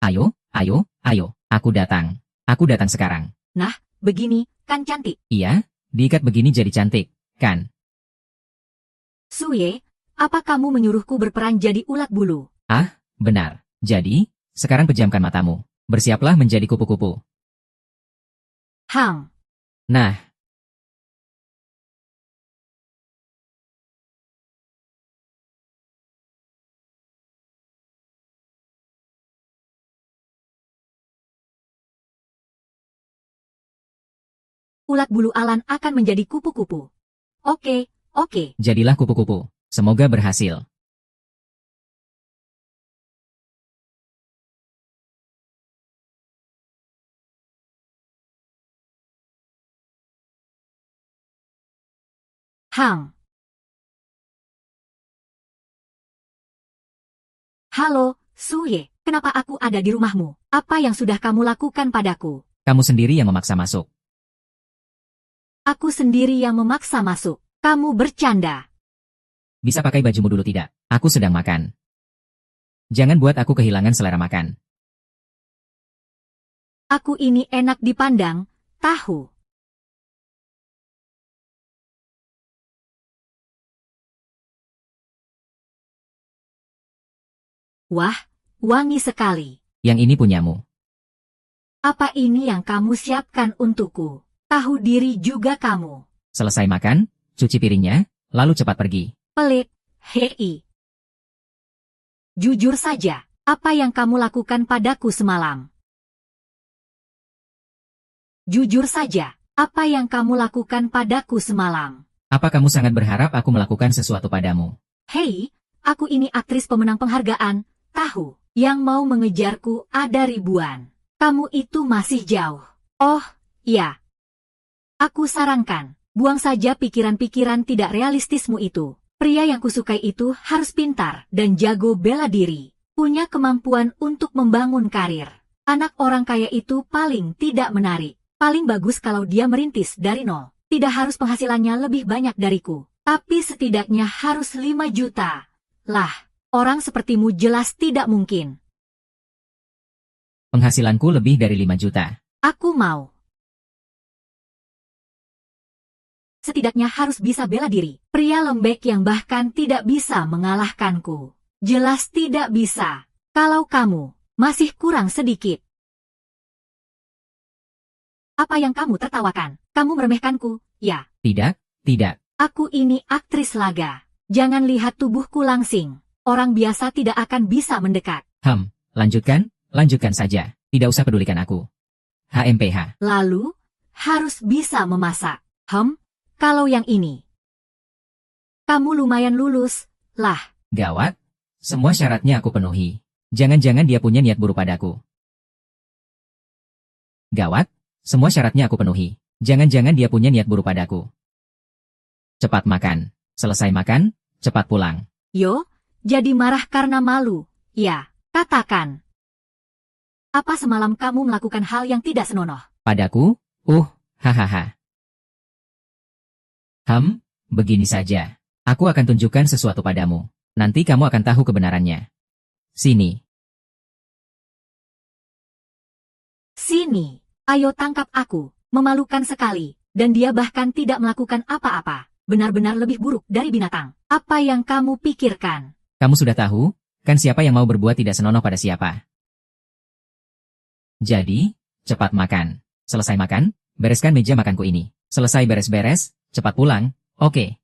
Ayo, ayo, ayo. Aku datang. Aku datang sekarang. Nah, begini, kan cantik. Iya, diikat begini jadi cantik, kan? Suye, apa kamu menyuruhku berperan jadi ulat bulu? Ah, benar. Jadi, sekarang pejamkan matamu. Bersiaplah menjadi kupu-kupu. Nah. Ulat bulu Alan akan menjadi kupu-kupu. Oke, oke. Jadilah kupu-kupu. Semoga berhasil. Halo, Suye. Kenapa aku ada di rumahmu? Apa yang sudah kamu lakukan padaku? Kamu sendiri yang memaksa masuk. Aku sendiri yang memaksa masuk. Kamu bercanda. Bisa pakai bajumu dulu tidak? Aku sedang makan. Jangan buat aku kehilangan selera makan. Aku ini enak dipandang, tahu. Wah, wangi sekali. Yang ini punyamu. Apa ini yang kamu siapkan untukku? Tahu diri juga kamu. Selesai makan, cuci piringnya, lalu cepat pergi. Pelit, hei. Jujur saja, apa yang kamu lakukan padaku semalam? Jujur saja, apa yang kamu lakukan padaku semalam? Apa kamu sangat berharap aku melakukan sesuatu padamu? Hei, aku ini aktris pemenang penghargaan, tahu. Yang mau mengejarku ada ribuan. Kamu itu masih jauh. Oh, ya. Aku sarankan, buang saja pikiran-pikiran tidak realistismu itu. Pria yang kusukai itu harus pintar dan jago bela diri. Punya kemampuan untuk membangun karir. Anak orang kaya itu paling tidak menarik. Paling bagus kalau dia merintis dari nol. Tidak harus penghasilannya lebih banyak dariku. Tapi setidaknya harus 5 juta. Lah, orang sepertimu jelas tidak mungkin. Penghasilanku lebih dari 5 juta. Aku mau. Setidaknya harus bisa bela diri. Pria lembek yang bahkan tidak bisa mengalahkanku. Jelas tidak bisa. Kalau kamu masih kurang sedikit. Apa yang kamu tertawakan? Kamu meremehkanku, ya? Tidak, tidak. Aku ini aktris laga. Jangan lihat tubuhku langsing. Orang biasa tidak akan bisa mendekat. Lanjutkan, lanjutkan saja. Tidak usah pedulikan aku. HMPH. Lalu, harus bisa memasak. Kalau yang ini. Kamu lumayan lulus, lah. Gawat. Semua syaratnya aku penuhi. Jangan-jangan dia punya niat buruk padaku. Gawat. Semua syaratnya aku penuhi. Jangan-jangan dia punya niat buruk padaku. Cepat makan. Selesai makan, cepat pulang. Yo, jadi marah karena malu. Ya, katakan. Apa semalam kamu melakukan hal yang tidak senonoh? Padaku? Hahaha. Begini saja. Aku akan tunjukkan sesuatu padamu. Nanti kamu akan tahu kebenarannya. Sini. Sini. Ayo tangkap aku. Memalukan sekali. Dan dia bahkan tidak melakukan apa-apa. Benar-benar lebih buruk dari binatang. Apa yang kamu pikirkan? Kamu sudah tahu, kan siapa yang mau berbuat tidak senonoh pada siapa? Jadi, cepat makan. Selesai makan, bereskan meja makanku ini. Selesai beres-beres, cepat pulang, oke.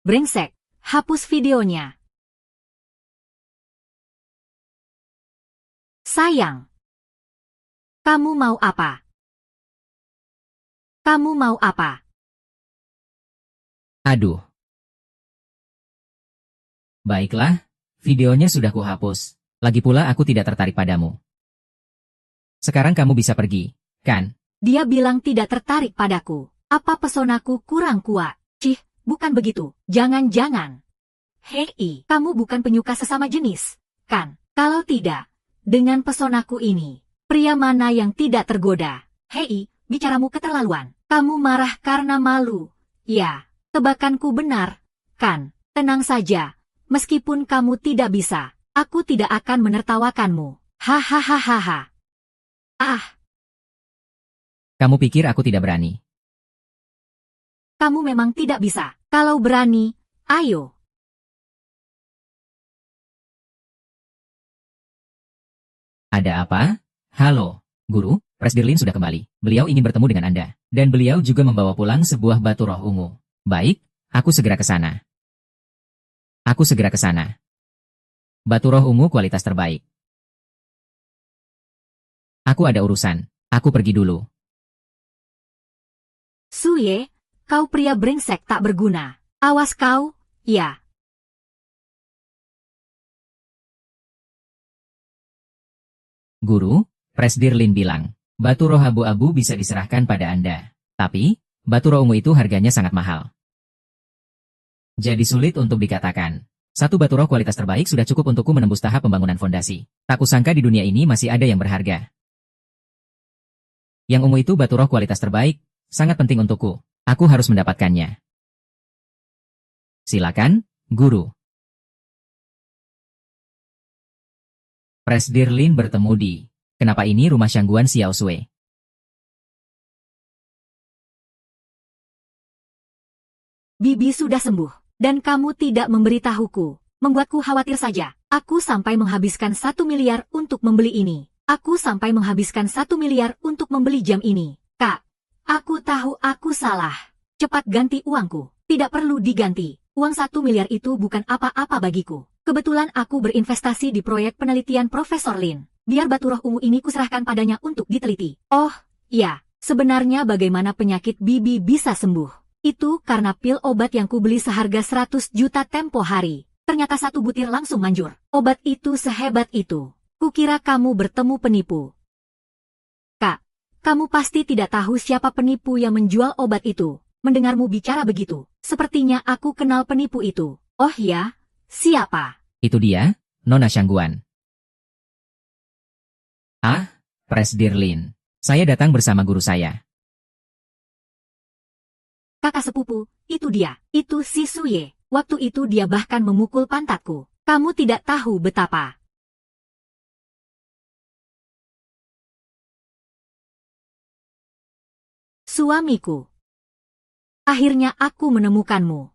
Brengsek, hapus videonya. Sayang. Kamu mau apa? Kamu mau apa? Aduh. Baiklah, videonya sudah kuhapus. Lagi pula aku tidak tertarik padamu. Sekarang kamu bisa pergi, kan? Dia bilang tidak tertarik padaku. Apa pesonaku kurang kuat? Cih, bukan begitu. Jangan-jangan. Hei, kamu bukan penyuka sesama jenis, kan? Kalau tidak, dengan pesonaku ini, pria mana yang tidak tergoda? Hei, bicaramu keterlaluan. Kamu marah karena malu. Ya, tebakanku benar, kan? Tenang saja. Meskipun kamu tidak bisa, aku tidak akan menertawakanmu. Hahaha. Kamu pikir aku tidak berani? Kamu memang tidak bisa. Kalau berani, ayo. Ada apa? Halo, Guru, Presdirlin sudah kembali. Beliau ingin bertemu dengan Anda. Dan beliau juga membawa pulang sebuah batu roh ungu. Baik, aku segera ke sana. Aku segera ke sana. Batu roh ungu kualitas terbaik. Aku ada urusan. Aku pergi dulu. Suye, kau pria brengsek tak berguna. Awas kau, ya. Guru, Presdirlin bilang, batu roh abu-abu bisa diserahkan pada Anda. Tapi, batu roh ungu itu harganya sangat mahal. Jadi sulit untuk dikatakan. Satu batu roh kualitas terbaik sudah cukup untukku menembus tahap pembangunan fondasi. Tak kusangka di dunia ini masih ada yang berharga. Yang ungu itu batu roh kualitas terbaik, sangat penting untukku. Aku harus mendapatkannya. Silakan, Guru. Presdirlin bertemu di... Kenapa ini rumah Shangguan Xiao Sui? Bibi sudah sembuh, dan kamu tidak memberitahuku. Membuatku khawatir saja. Aku sampai menghabiskan 1 miliar untuk membeli ini. Aku sampai menghabiskan 1 miliar untuk membeli jam ini. Kak, aku tahu aku salah. Cepat ganti uangku. Tidak perlu diganti. Uang 1 miliar itu bukan apa-apa bagiku. Kebetulan aku berinvestasi di proyek penelitian Profesor Lin. Biar batu roh ungu ini kuserahkan padanya untuk diteliti. Oh, ya. Sebenarnya bagaimana penyakit Bibi bisa sembuh? Itu karena pil obat yang kubeli seharga 100 juta tempo hari. Ternyata 1 butir langsung manjur. Obat itu sehebat itu. Kukira kamu bertemu penipu. Kak, kamu pasti tidak tahu siapa penipu yang menjual obat itu. Mendengarmu bicara begitu, sepertinya aku kenal penipu itu. Oh ya, siapa? Itu dia, Nona Shangguan. Presdirlin. Saya datang bersama guru saya. Kakak sepupu, itu dia. Itu si Suye. Waktu itu dia bahkan memukul pantatku. Kamu tidak tahu betapa. Suamiku. Akhirnya aku menemukanmu.